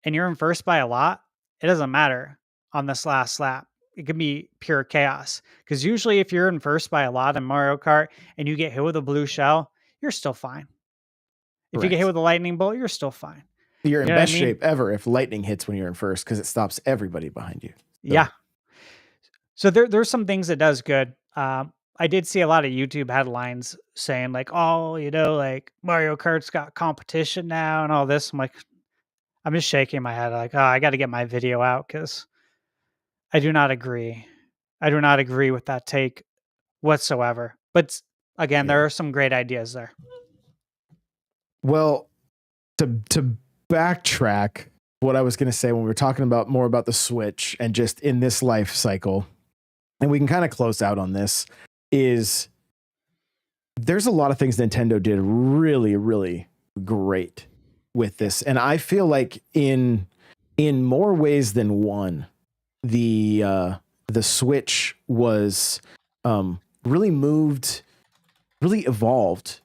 Speaker 2: and you're in first by a lot, it doesn't matter on this last lap. It could be pure chaos. Because usually, if you're in first by a lot in Mario Kart and you get hit with a blue shell, you're still fine. If you get hit
Speaker 1: Correct.
Speaker 2: with a lightning bolt, you're still fine.
Speaker 1: You're in
Speaker 2: You know what I
Speaker 1: best
Speaker 2: mean?
Speaker 1: shape ever if lightning hits when you're in first because it stops everybody behind you.
Speaker 2: Yeah.
Speaker 1: So,
Speaker 2: So there's some things it does good. I did see a lot of YouTube headlines saying like, oh, like Mario Kart's got competition now and all this. I'm just shaking my head like, oh, I got to get my video out because I do not agree. I do not agree with that take whatsoever. But again,
Speaker 1: yeah.
Speaker 2: there are some great ideas there.
Speaker 1: Well, to backtrack, what I was going to say when we were talking about more about the Switch and just in this life cycle, and we can kind of close out on this, is there's a lot of things Nintendo did really, really great with this. And I feel like in more ways than one, the Switch was really moved, really evolved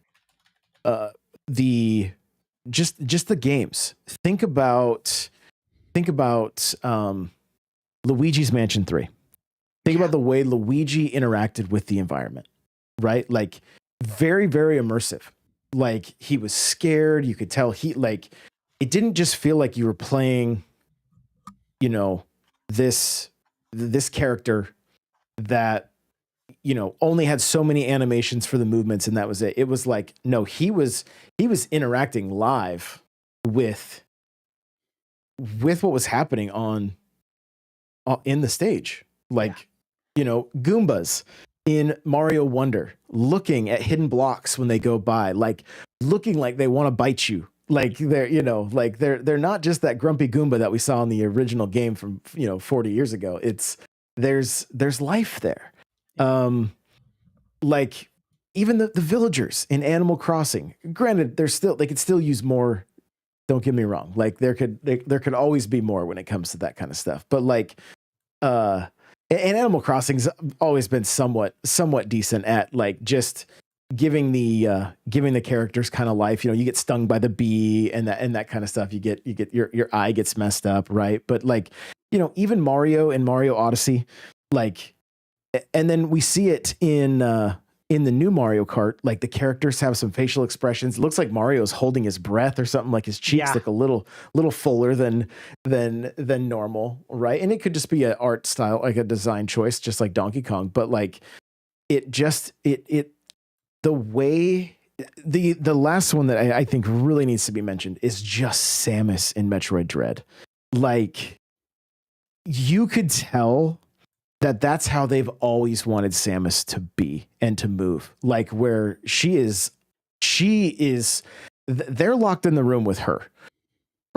Speaker 1: the just the games. Think about Luigi's Mansion 3. Think about the way Luigi interacted with the environment, right? Like very, very immersive. Like he was scared. You could tell it didn't just feel like you were playing, this character that, only had so many animations for the movements and that was it. It was like, no, he was interacting live with what was happening in the stage. Like, Goombas in Mario Wonder looking at hidden blocks when they go by, like looking like they want to bite you. Like they're not just that grumpy Goomba that we saw in the original game from 40 years ago. There's life there. Like even the villagers in Animal Crossing. Granted, they could still use more. Don't get me wrong. Like there could always be more when it comes to that kind of stuff. But like, and Animal Crossing's always been somewhat decent at like just giving the characters kind of life. You get stung by the bee and that kind of stuff. You get your eye gets messed up, right? But like, even Mario and Mario Odyssey, like, and then we see it in the new Mario Kart, like the characters have some facial expressions. It looks like Mario's holding his breath or something, like his cheeks look a little fuller than normal, right? And it could just be an art style, like a design choice, just like Donkey Kong. But like the way the last one that I think really needs to be mentioned is just Samus in Metroid Dread. Like you could tell that's how they've always wanted Samus to be and to move. Like where she is, they're locked in the room with her,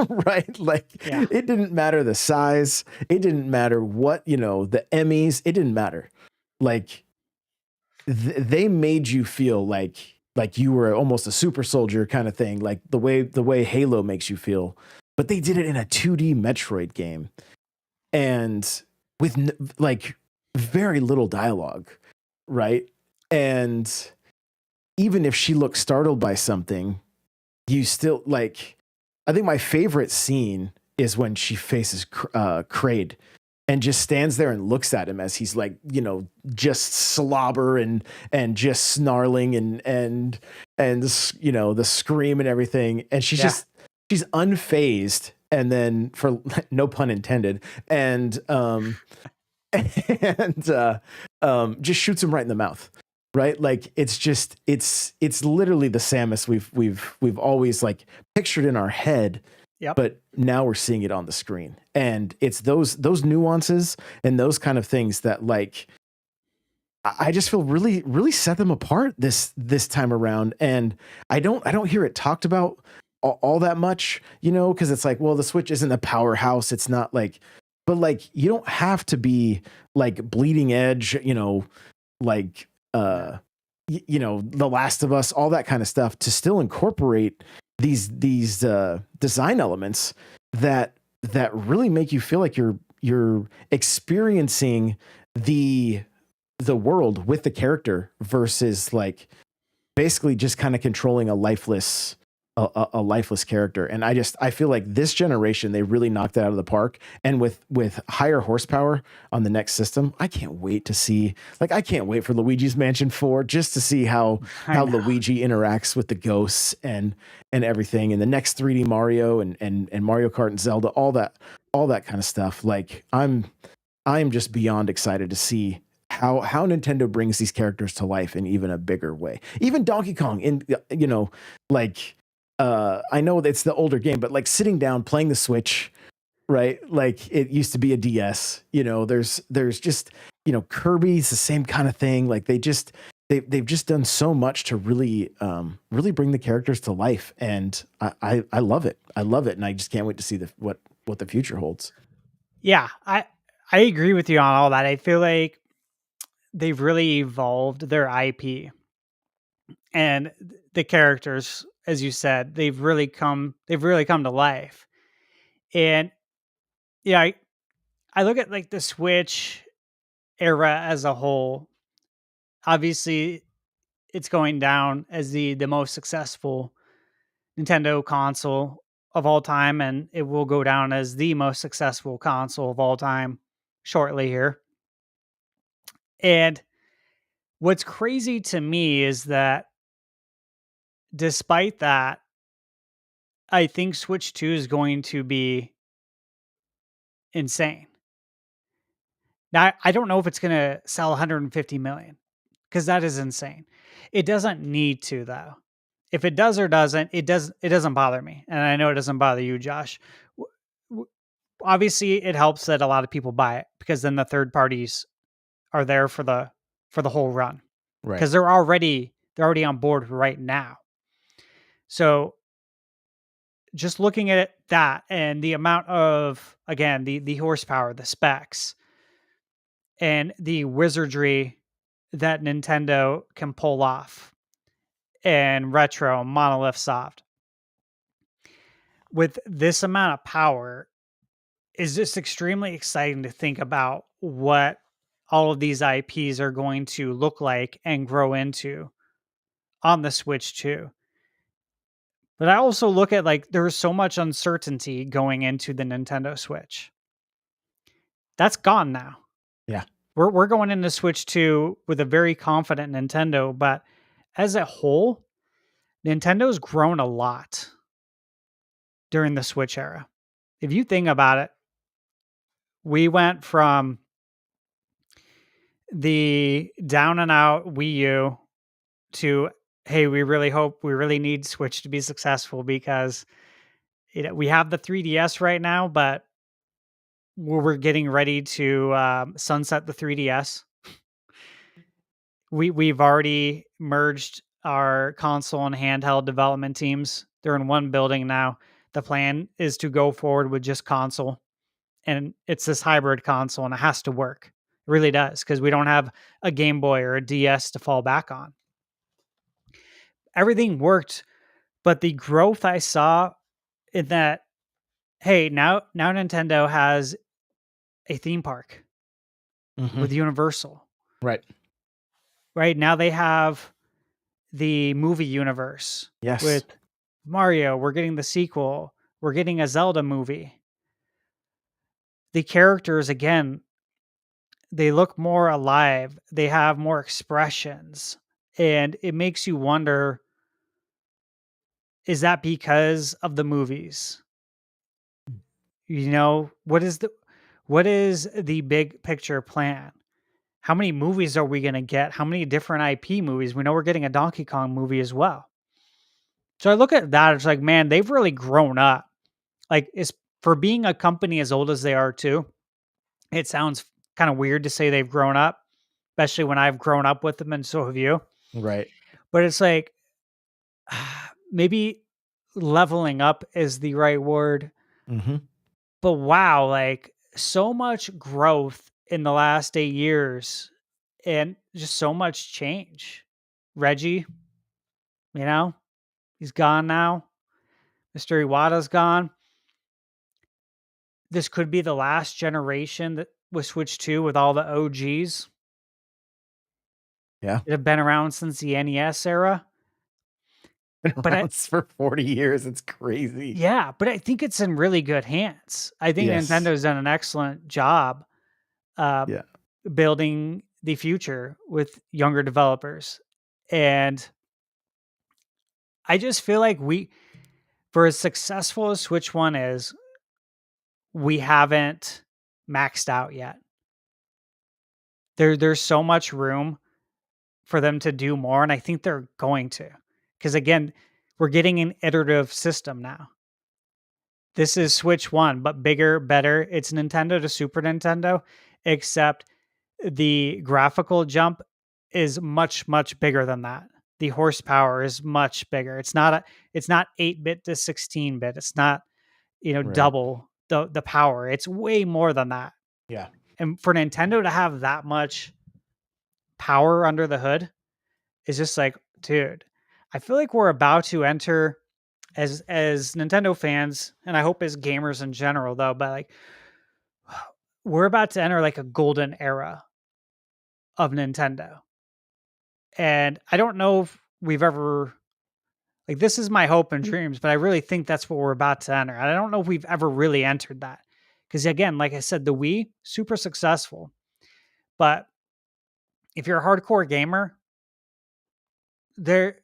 Speaker 1: right? Like it didn't matter the size. It didn't matter what, the Emmys, it didn't matter. Like they made you feel like you were almost a super soldier kind of thing. Like the way Halo makes you feel, but they did it in a 2D Metroid game. And with like very little dialogue, right? And even if she looks startled by something, you still like. I think my favorite scene is when she faces Kraid and just stands there and looks at him as he's like, just slobber and just snarling and the scream and everything, and she's unfazed. And then, for no pun intended, and just shoots him right in the mouth. right? Like it's just it's literally the Samus we've always like pictured in our head,
Speaker 2: Yep.
Speaker 1: but now we're seeing it on the screen. And it's those nuances and those kind of things that like I just feel really set them apart this time around. And I don't hear it talked about all that much, because it's like, well, the Switch isn't a powerhouse. It's not like, but like you don't have to be like bleeding edge, like
Speaker 2: No.
Speaker 1: The Last of Us, all that kind of stuff to still incorporate these design elements that really make you feel like you're experiencing the the world with the character versus like basically just kind of controlling a lifeless character. And I feel like this generation they really knocked it out of the park. And with higher horsepower on the next system, I can't wait for Luigi's Mansion 4 just to see how
Speaker 2: I know.
Speaker 1: Luigi interacts with the ghosts and everything, and the next 3D Mario and Mario Kart and Zelda, all that kind of stuff. Like I'm just beyond excited to see how Nintendo brings these characters to life in even a bigger way. Even Donkey Kong in like I know it's the older game, but like sitting down playing the Switch, right? Like it used to be a DS. There's just Kirby's the same kind of thing. Like they've just done so much to really bring the characters to life, and I love it. I love it, and I just can't wait to see what the future holds.
Speaker 2: Yeah, I agree with you on all that. I feel like they've really evolved their IP and the characters, as you said, they've really come to life. And yeah, I look at like the Switch era as a whole. Obviously, it's going down as the most successful Nintendo console of all time, and it will go down as the most successful console of all time shortly here. And what's crazy to me is that despite that, I think Switch 2 is going to be insane. Now, I don't know if it's going to sell 150 million because that is insane. It doesn't need to though. If it does or doesn't, it doesn't bother me. And I know it doesn't bother you, Josh. W- w- Obviously, it helps that a lot of people buy it because then the third parties are there for the whole run
Speaker 1: Right.
Speaker 2: because they're already on board right now. So just looking at that and the amount of, again, the horsepower, the specs, and the wizardry that Nintendo can pull off and retro Monolith Soft with this amount of power is just extremely exciting to think about what all of these IPs are going to look like and grow into on the Switch too. But I also look at like there's so much uncertainty going into the Nintendo Switch. That's gone now.
Speaker 1: Yeah.
Speaker 2: We're going into Switch 2 with a very confident Nintendo, but as a whole, Nintendo's grown a lot during the Switch era. If you think about it, we went from the down and out Wii U to, hey, we really need Switch to be successful because we have the 3DS right now, but we're getting ready to sunset the 3DS. We've already merged our console and handheld development teams. They're in one building now. The plan is to go forward with just console, and it's this hybrid console, and it has to work. It really does because we don't have a Game Boy or a DS to fall back on. Everything worked, but the growth I saw in that, hey, now Nintendo has a theme park
Speaker 1: Hmm.
Speaker 2: with Universal.
Speaker 1: Right.
Speaker 2: Right now they have the movie universe
Speaker 1: Yes.
Speaker 2: with Mario. We're getting the sequel. We're getting a Zelda movie. The characters, again, they look more alive. They have more expressions. And it makes you wonder, is that because of the movies? What is the big picture plan? how many movies are we going to get? How many different IP movies? We know we're getting a Donkey Kong movie as well. So I look at that, it's like, man, they've really grown up. Like, it's for being a company as old as they are too. It sounds kind of weird to say they've grown up, especially when I've grown up with them and so have you.
Speaker 1: Right.
Speaker 2: But it's like maybe leveling up is the right word.
Speaker 1: Mm-hmm.
Speaker 2: But wow, like so much growth in the last 8 years and just so much change. Reggie, you know, he's gone now. Mr. Iwata's gone. This could be the last generation that was Switch 2 with all the OGs
Speaker 1: Yeah.
Speaker 2: that have been around since the NES era.
Speaker 1: Been
Speaker 2: But
Speaker 1: around for 40 years. It's crazy.
Speaker 2: but I think it's in really good hands. I think
Speaker 1: Yes.
Speaker 2: Nintendo's done an excellent job uh,
Speaker 1: Yeah.
Speaker 2: building the future with younger developers. And I just feel like for as successful as Switch 1 is, we haven't maxed out yet. There's so much room for them to do more, and I think they're going to. Because again, we're getting an iterative system now. This is Switch 1, but bigger, better. It's Nintendo to Super Nintendo, except the graphical jump is much, much bigger than that. The horsepower is much bigger. It's not 8-bit to 16-bit. It's not,
Speaker 1: Right.
Speaker 2: double the power. It's way more than that.
Speaker 1: Yeah.
Speaker 2: And for Nintendo to have that much power under the hood is just like, dude, I feel like we're about to enter as Nintendo fans, and I hope as gamers in general though, but like we're about to enter like a golden era of Nintendo. And I don't know if we've ever like this is my hope and dreams, but I really think that's what we're about to enter. And I don't know if we've ever really entered that. Because again, like I said, the Wii, super successful. But if you're a hardcore gamer, there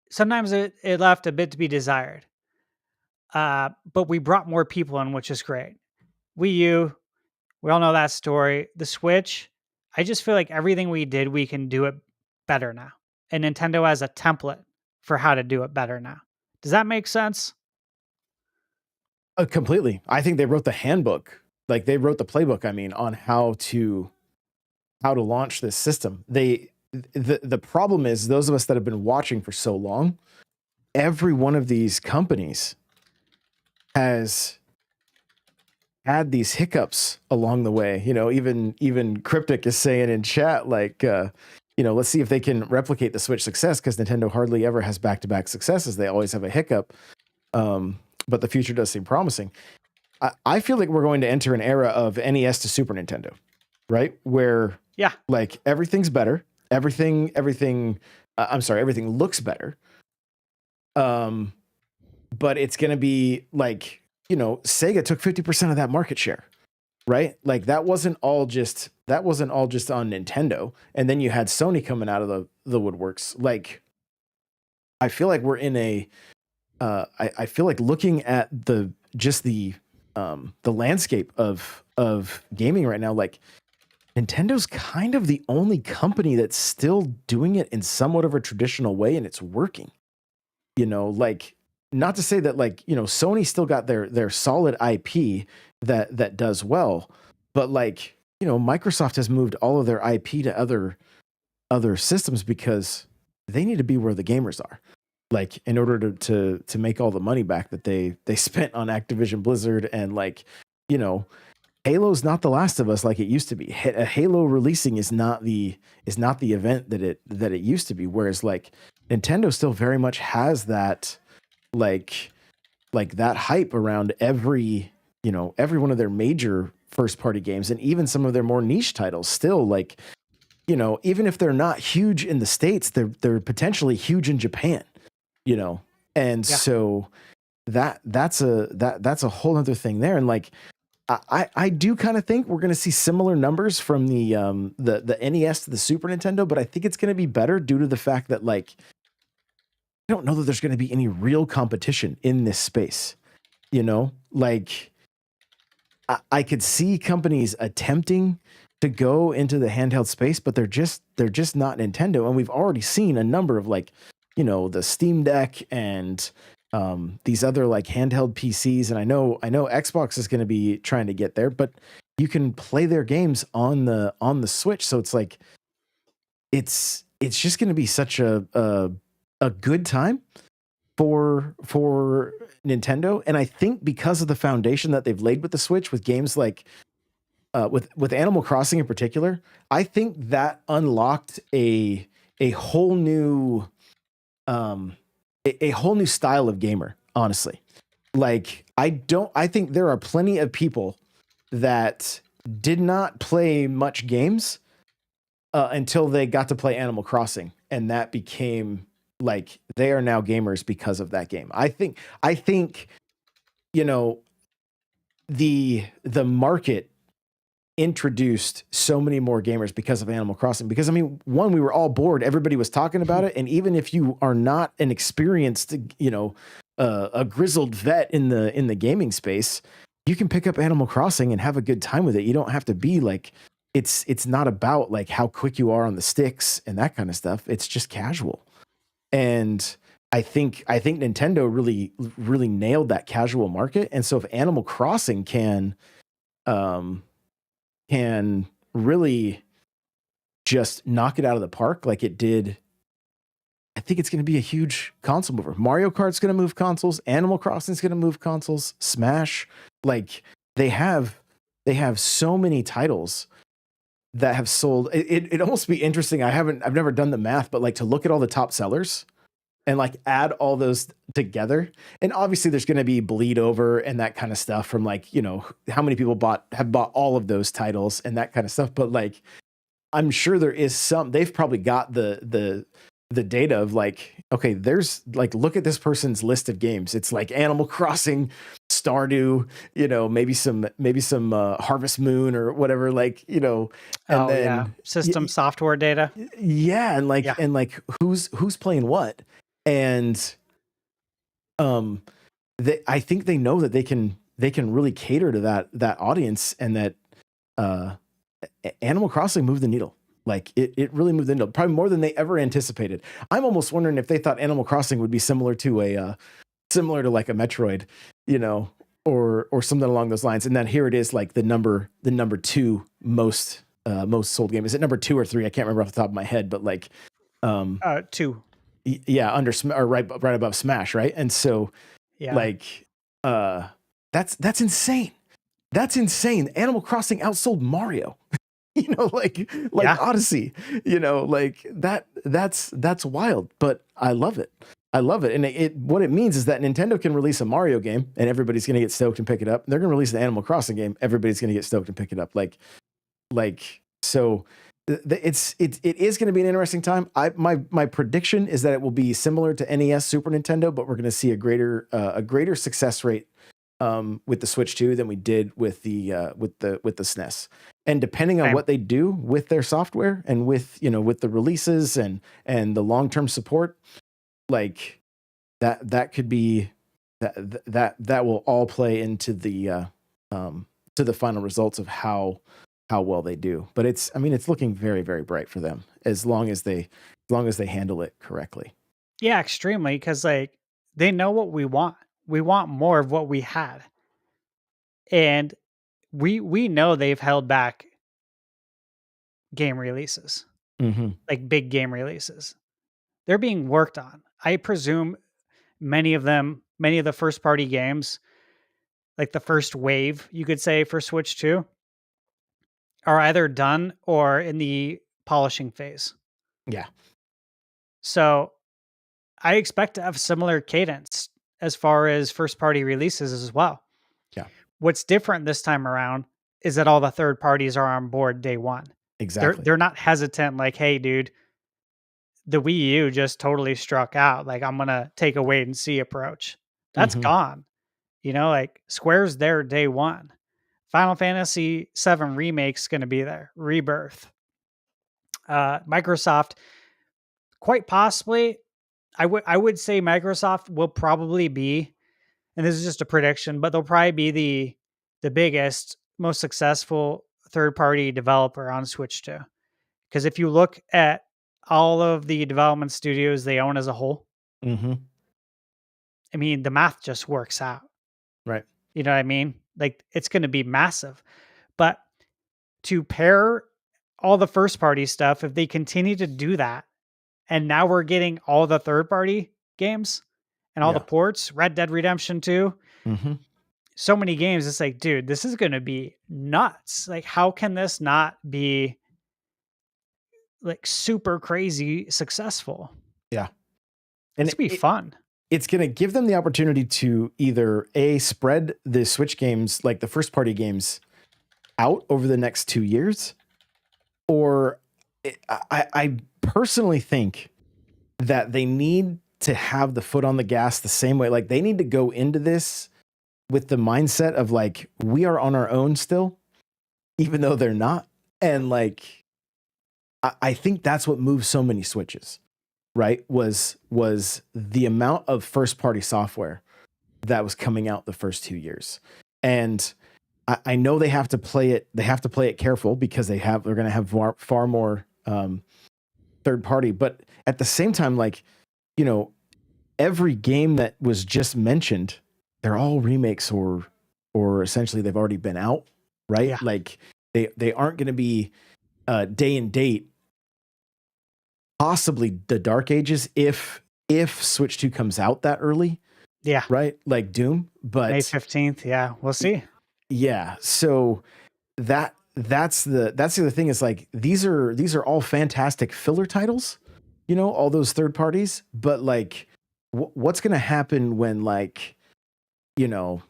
Speaker 2: sometimes it left a bit to be desired. But we brought more people in, which is great. Wii U, we all know that story. The Switch, I just feel like everything we did, we can do it better now. And Nintendo has a template for how to do it better now. Does that make sense?
Speaker 1: Completely. I think they wrote the handbook. Like they wrote the playbook, I mean, on how to launch this system. The problem is those of us that have been watching for so long, every one of these companies has had these hiccups along the way. Even Cryptic is saying in chat, like, let's see if they can replicate the Switch success because Nintendo hardly ever has back-to-back successes. They always have a hiccup. But the future does seem promising. I feel like we're going to enter an era of NES to Super Nintendo, right? Where
Speaker 2: Yeah.
Speaker 1: like everything's better. Everything looks better. But it's going to be like, Sega took 50% of that market share, right? Like that wasn't all just on Nintendo. And then you had Sony coming out of the woodworks. Like, I feel like we're in I feel like looking at the landscape of gaming right now, like Nintendo's kind of the only company that's still doing it in somewhat of a traditional way, and it's working. Like not to say that like Sony still got their solid IP that does well, but like Microsoft has moved all of their IP to other systems because they need to be where the gamers are, like in order to make all the money back that they spent on Activision Blizzard. And like Halo's not the Last of Us like it used to be. A Halo releasing is not the event that it used to be, whereas like Nintendo still very much has that like that hype around every one of their major first party games, and even some of their more niche titles still, like even if they're not huge in the States, they're potentially huge in Japan. And
Speaker 2: Yeah.
Speaker 1: so that's a whole other thing there. And like I do kind of think we're going to see similar numbers from the NES to the Super Nintendo, but I think it's going to be better due to the fact that like I don't know that there's going to be any real competition in this space. Like I could see companies attempting to go into the handheld space, but they're just not Nintendo. And we've already seen a number of like, the Steam Deck and these other like handheld PCs. And I know Xbox is going to be trying to get there, but you can play their games on the Switch. So it's like it's just going to be such a good time for Nintendo. And I think because of the foundation that they've laid with the Switch, with games like with Animal Crossing in particular, I think that unlocked a whole new a whole new style of gamer. Honestly, like I think there are plenty of people that did not play much games until they got to play Animal Crossing, and that became like they are now gamers because of that game. I think you know the market introduced so many more gamers because of Animal Crossing. Because I mean, one, we were all bored. Everybody was talking about it, and even if you are not an experienced, a grizzled vet in the gaming space, you can pick up Animal Crossing and have a good time with it. You don't have to be like it's not about like how quick you are on the sticks and that kind of stuff. It's just casual. And I think Nintendo really nailed that casual market. And so if Animal Crossing um can really just knock it out of the park like it did, I think it's going to be a huge console mover. Mario Kart's going to move consoles. Animal Crossing's going to move consoles. Smash, like they have so many titles that have sold. It almost be interesting. I've never done the math, but like to look at all the top sellers and like add all those together. And obviously there's going to be bleed over and that kind of stuff from like, how many people have bought all of those titles and that kind of stuff. But like, I'm sure there is they've probably got the data of like, okay, there's like, look at this person's list of games. It's like Animal Crossing, Stardew, maybe some Harvest Moon or whatever, like, and then
Speaker 2: system software data.
Speaker 1: Yeah. And like who's playing what? And I think they know that they can really cater to that audience, and that Animal Crossing moved the needle. Like it really moved the needle, probably more than they ever anticipated. I'm almost wondering if they thought Animal Crossing would be similar to like a Metroid, or something along those lines. And then here it is, like the number two most sold game. Is it number 2 or 3? I can't remember off the top of my head, but like
Speaker 2: 2.
Speaker 1: Yeah, or right above Smash, right? And so like that's insane. That's insane. Animal Crossing outsold Mario. Like Odyssey, like that's wild, but I love it. And what it means is that Nintendo can release a Mario game and everybody's going to get stoked and pick it up. They're going to release the Animal Crossing game, everybody's going to get stoked and pick it up. So it is going to be an interesting time. My prediction is that it will be similar to NES, Super Nintendo, but we're going to see a greater success rate with the Switch 2 than we did with the SNES. And depending on what they do with their software and with the releases and the long-term support, like that could be that will all play into the to the final results of how well they do. But it's looking very, very bright for them as long as they handle it correctly.
Speaker 2: Yeah, extremely, because like they know what we want. We want more of what we had. And we know they've held back game releases, like big game releases. They're being worked on. I presume many of the first party games, like the first wave, you could say, for Switch 2, are either done or in the polishing phase.
Speaker 1: Yeah.
Speaker 2: So I expect to have similar cadence as far as first party releases as well.
Speaker 1: Yeah.
Speaker 2: What's different this time around is that all the third parties are on board day one.
Speaker 1: Exactly.
Speaker 2: They're not hesitant like, hey, dude, the Wii U just totally struck out. Like, I'm going to take a wait and see approach. That's gone. Like Square's there day one. Final Fantasy VII Remake's going to be there. Rebirth. Microsoft, quite possibly, I would say Microsoft will probably be, and this is just a prediction, but they'll probably be the biggest, most successful third party developer on Switch 2. Because if you look at all of the development studios they own as a whole,
Speaker 1: Mm-hmm.
Speaker 2: I mean, the math just works out.
Speaker 1: Right.
Speaker 2: You know what I mean? Like, it's going to be massive. But to pair all the first party stuff, if they continue to do that, and now we're getting all the third party games and all the
Speaker 1: Yeah.
Speaker 2: ports, Red Dead Redemption 2,
Speaker 1: Mm-hmm.
Speaker 2: so many games, it's like, dude, this is going to be nuts. Like, how can this not be like super crazy successful?
Speaker 1: Yeah.
Speaker 2: It's
Speaker 1: And
Speaker 2: gonna be fun.
Speaker 1: it's going to give them the opportunity to either spread the Switch games, like the first party games, out over the next 2 years, or I personally think that they need to have the foot on the gas the same way. Like, they need to go into this with the mindset of like, we are on our own still, even though they're not. And like, I think that's what moves so many Switches, right? Was the amount of first party software that was coming out the first 2 years. And I know they have to play it. They have to play it careful because they're going to have far more third party. But at the same time, like, you know, every game that was just mentioned, they're all remakes or essentially they've already been out, right?
Speaker 2: Yeah.
Speaker 1: Like, they aren't going to be day and date. Possibly the Dark Ages if Switch 2 comes out that early,
Speaker 2: Yeah.
Speaker 1: right? Like Doom, but
Speaker 2: May 15th. Yeah. We'll see.
Speaker 1: yeah. So that's the other thing is like these are all fantastic filler titles, you know, all those third parties, but like what's going to happen when, like, you know,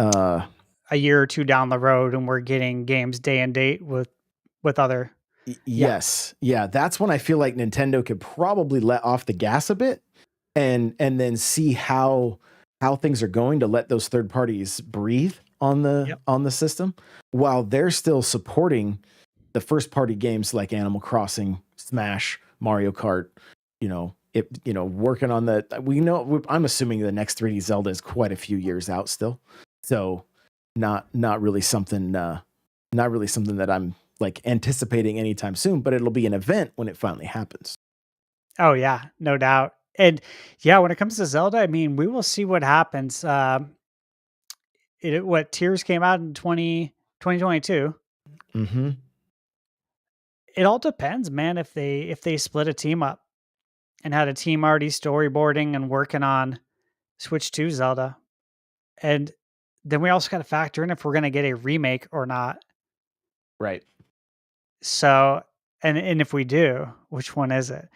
Speaker 2: A year or two down the road and we're getting games day and date with other.
Speaker 1: yes. Yeah, that's when I feel like Nintendo could probably let off the gas a bit and then see how things are going to let those third parties breathe on the system while they're still supporting the first party games like Animal Crossing, Smash, Mario Kart, working on I'm assuming the next 3D Zelda is quite a few years out still. So not really something that I'm like anticipating anytime soon, but it'll be an event when it finally happens.
Speaker 2: Oh yeah, no doubt. And yeah, when it comes to Zelda, I mean, we will see what happens. What Tears came out in 2022.
Speaker 1: Mm-hmm.
Speaker 2: It all depends, man. If they split a team up and had a team already storyboarding and working on Switch 2 Zelda, and then we also got to factor in if we're going to get a remake or not.
Speaker 1: Right.
Speaker 2: So, and if we do, which one is it?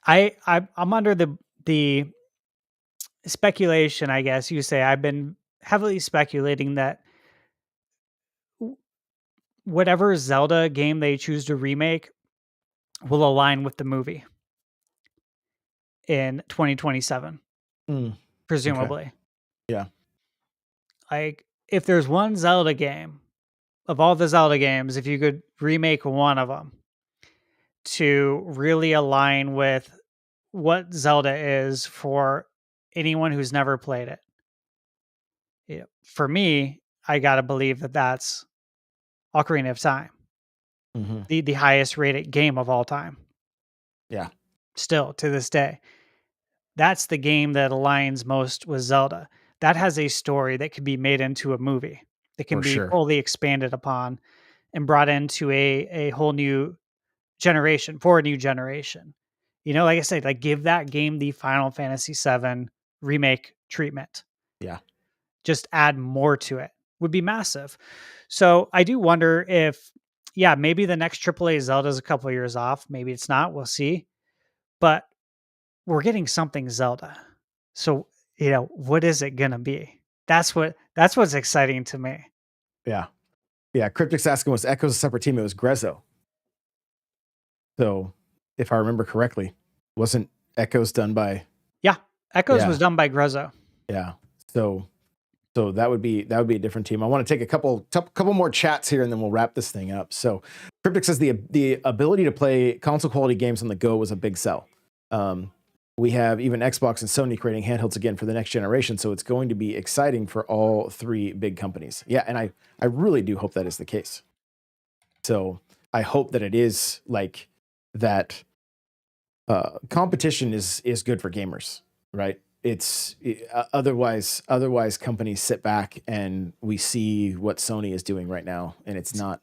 Speaker 2: I'm under the speculation, I guess you say. I've been heavily speculating that whatever Zelda game they choose to remake will align with the movie in 2027,
Speaker 1: Okay.
Speaker 2: presumably.
Speaker 1: Yeah.
Speaker 2: Like, if there's one Zelda game of all the Zelda games, if you could remake one of them to really align with what Zelda is for anyone who's never played it, for me, I gotta believe that that's Ocarina of Time,
Speaker 1: Mm-hmm.
Speaker 2: the highest rated game of all time.
Speaker 1: Yeah.
Speaker 2: Still to this day, that's the game that aligns most with Zelda. That has a story that can be made into a movie. That can
Speaker 1: For
Speaker 2: be
Speaker 1: sure.
Speaker 2: fully expanded upon and brought into a whole new generation for a new generation. Like I said, like, give that game the Final Fantasy VII remake treatment.
Speaker 1: Yeah.
Speaker 2: Just add more to it. Would be massive. So I do wonder if, yeah, maybe the next AAA Zelda is a couple of years off. Maybe it's not. We'll see. But we're getting something Zelda. So, what is it gonna be? That's what's exciting to me.
Speaker 1: Yeah. Yeah. Cryptic's asking, was Echoes a separate team? It was Grezzo. So if I remember correctly, wasn't Echoes done by?
Speaker 2: Yeah, Echoes
Speaker 1: Yeah.
Speaker 2: was done by Grezzo.
Speaker 1: Yeah. So that would be a different team. I want to take a couple more chats here and then we'll wrap this thing up. So Cryptic says the ability to play console quality games on the go was a big sell. We have even Xbox and Sony creating handhelds again for the next generation. So it's going to be exciting for all three big companies. Yeah. And I really do hope that is the case. So I hope that it is like that. Competition is good for gamers, right? Otherwise companies sit back and we see what Sony is doing right now, and it's not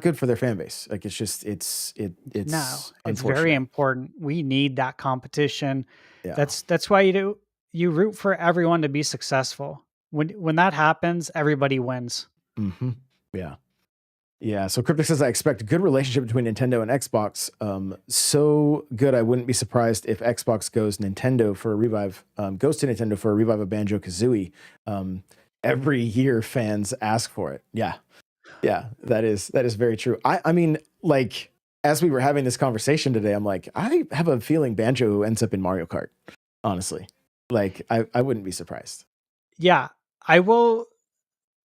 Speaker 1: good for their fan base. Like
Speaker 2: No,
Speaker 1: it's
Speaker 2: it's very
Speaker 1: unfortunate.
Speaker 2: important. We need that competition.
Speaker 1: Yeah.
Speaker 2: That's why you root for everyone to be successful. When that happens, everybody wins.
Speaker 1: Hmm. Yeah. Yeah, so Cryptic says I expect a good relationship between Nintendo and Xbox. So good, I wouldn't be surprised if Xbox goes to Nintendo for a revive of Banjo Kazooie. Every year, fans ask for it. Yeah, yeah, that is very true. I mean, like as we were having this conversation today, I'm like, I have a feeling Banjo ends up in Mario Kart. Honestly, like I wouldn't be surprised.
Speaker 2: Yeah, I will.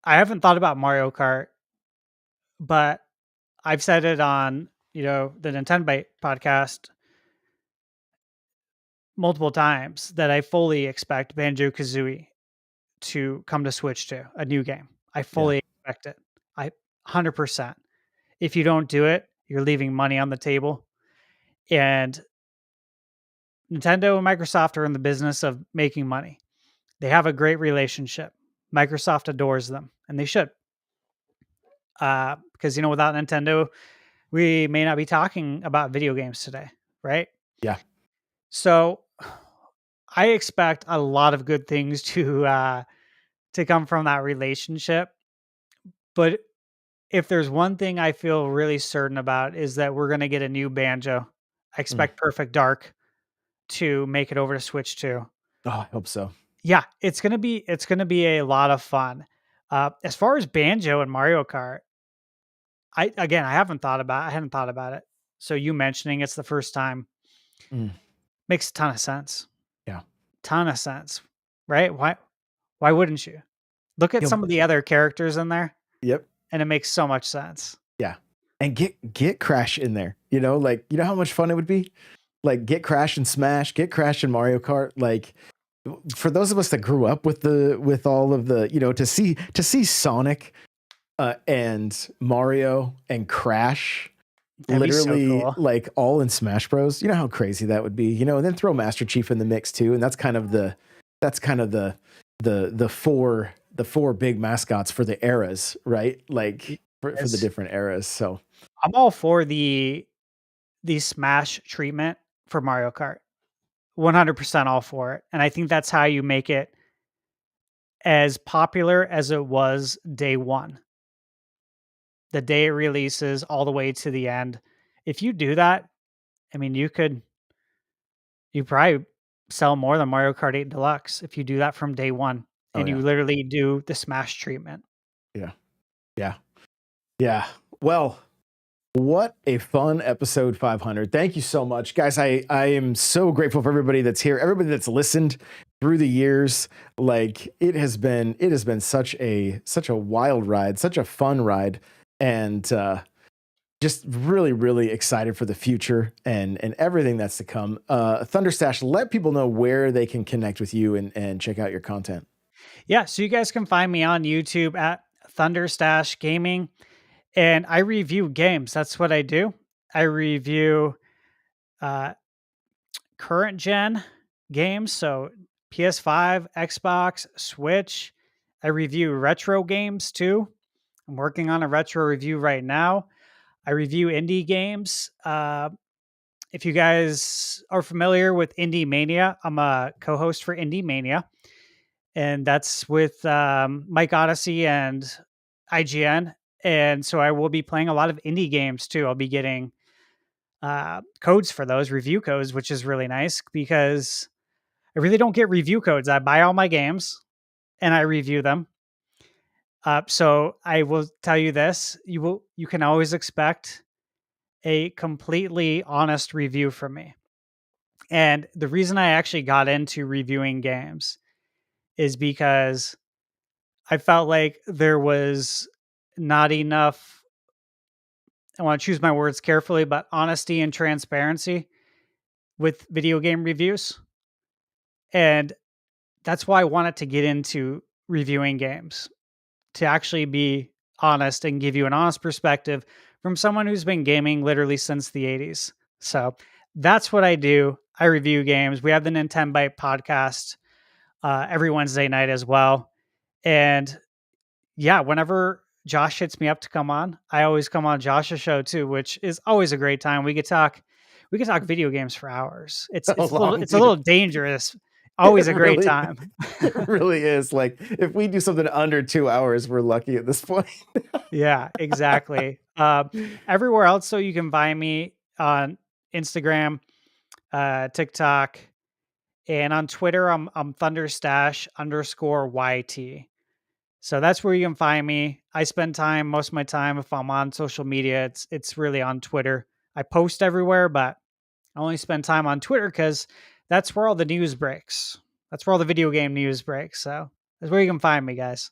Speaker 2: I haven't thought about Mario Kart, but I've said it on the Nintendo Byte podcast multiple times that I fully expect Banjo Kazooie to come to Switch too, a new game. I
Speaker 1: Yeah.
Speaker 2: fully expect it. I 100%. If you don't do it, you're leaving money on the table. And Nintendo and Microsoft are in the business of making money. They have a great relationship. Microsoft adores them, and they should. Because without Nintendo, we may not be talking about video games today, right?
Speaker 1: Yeah.
Speaker 2: So I expect a lot of good things to come from that relationship. But if there's one thing I feel really certain about is that we're gonna get a new Banjo. I
Speaker 1: Mm.
Speaker 2: expect Perfect Dark to make it over to Switch too.
Speaker 1: Oh, I hope so.
Speaker 2: Yeah, it's gonna be a lot of fun. As far as Banjo and Mario Kart, I hadn't thought about it. So you mentioning it's the first time
Speaker 1: Mm.
Speaker 2: makes a ton of sense.
Speaker 1: Yeah.
Speaker 2: Ton of sense, right? Why wouldn't you? Look at
Speaker 1: Yeah.
Speaker 2: some of the other characters in there,
Speaker 1: Yep.
Speaker 2: and it makes so much sense.
Speaker 1: Yeah. And get Crash in there. Like how much fun it would be? Like get Crash and Smash, get Crash and Mario Kart. Like for those of us that grew up with all of the, to see Sonic and Mario and Crash
Speaker 2: That'd be so
Speaker 1: literally
Speaker 2: cool.
Speaker 1: like all in Smash Bros. You know how crazy that would be, and then throw Master Chief in the mix too. And that's kind of the four big mascots for the eras, right? Like for the
Speaker 2: Yes.
Speaker 1: different eras. So
Speaker 2: I'm all for the Smash treatment for Mario Kart. 100% all for it. And I think that's how you make it as popular as it was day 1. The day it releases all the way to the end. If you do that, I mean, you probably sell more than Mario Kart 8 Deluxe if you do that from day 1
Speaker 1: oh
Speaker 2: and
Speaker 1: yeah.
Speaker 2: you literally do the Smash treatment.
Speaker 1: Yeah. Yeah. Yeah. Well, what a fun episode 500. Thank you so much, guys. I am so grateful for everybody that's here, everybody that's listened through the years. Like it has been such a wild ride, such a fun ride, and just really, really excited for the future and everything that's to come. Thunderstash, let people know where they can connect with you and check out your content.
Speaker 2: Yeah, so you guys can find me on YouTube at Thunderstash Gaming, and I review games. That's what I do. I review uh, current gen games, so PS5, Xbox, Switch. I review retro games too. I'm working on a retro review right now. I review indie games. If you guys are familiar with Indie Mania, I'm a co-host for Indie Mania, and that's with Mike Odyssey and IGN. And so I will be playing a lot of indie games too. I'll be getting codes for those review codes, which is really nice because I really don't get review codes. I buy all my games and I review them. So I will tell you this: you can always expect a completely honest review from me. And the reason I actually got into reviewing games is because I felt like there was not enough. I want to choose my words carefully, but honesty and transparency with video game reviews. And that's why I wanted to get into reviewing games to actually be honest and give you an honest perspective from someone who's been gaming literally since the 80s. So that's what I do. I review games. We have the Nintendo Byte podcast every Wednesday night as well. And yeah, whenever Josh hits me up to come on, I always come on Josh's show too, which is always a great time. We could talk video games for hours.
Speaker 1: So long,
Speaker 2: It's a
Speaker 1: dude.
Speaker 2: little dangerous.
Speaker 1: It
Speaker 2: Always a great
Speaker 1: really,
Speaker 2: time.
Speaker 1: it really is. Like if we do something under 2 hours, we're lucky at this point.
Speaker 2: Yeah, exactly. Everywhere else, so you can find me on Instagram, TikTok, and on Twitter. I'm Thunderstash_YT. So that's where you can find me. I spend most of my time if I'm on social media, it's really on Twitter. I post everywhere, but I only spend time on Twitter because that's where all the news breaks. That's where all the video game news breaks. So that's where you can find me, guys.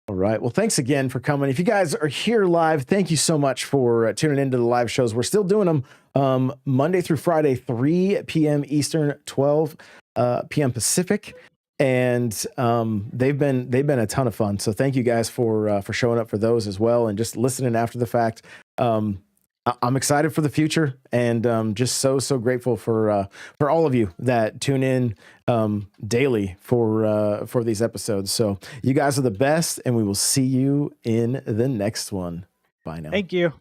Speaker 1: All right. Well, thanks again for coming. If you guys are here live, thank you so much for tuning into the live shows. We're still doing them Monday through Friday, 3 p.m. Eastern, 12 p.m. Pacific. And they've been a ton of fun. So thank you guys for showing up for those as well and just listening after the fact. I'm excited for the future and just so grateful for all of you that tune in daily for these episodes. So you guys are the best, and we will see you in the next one. Bye now.
Speaker 2: Thank you.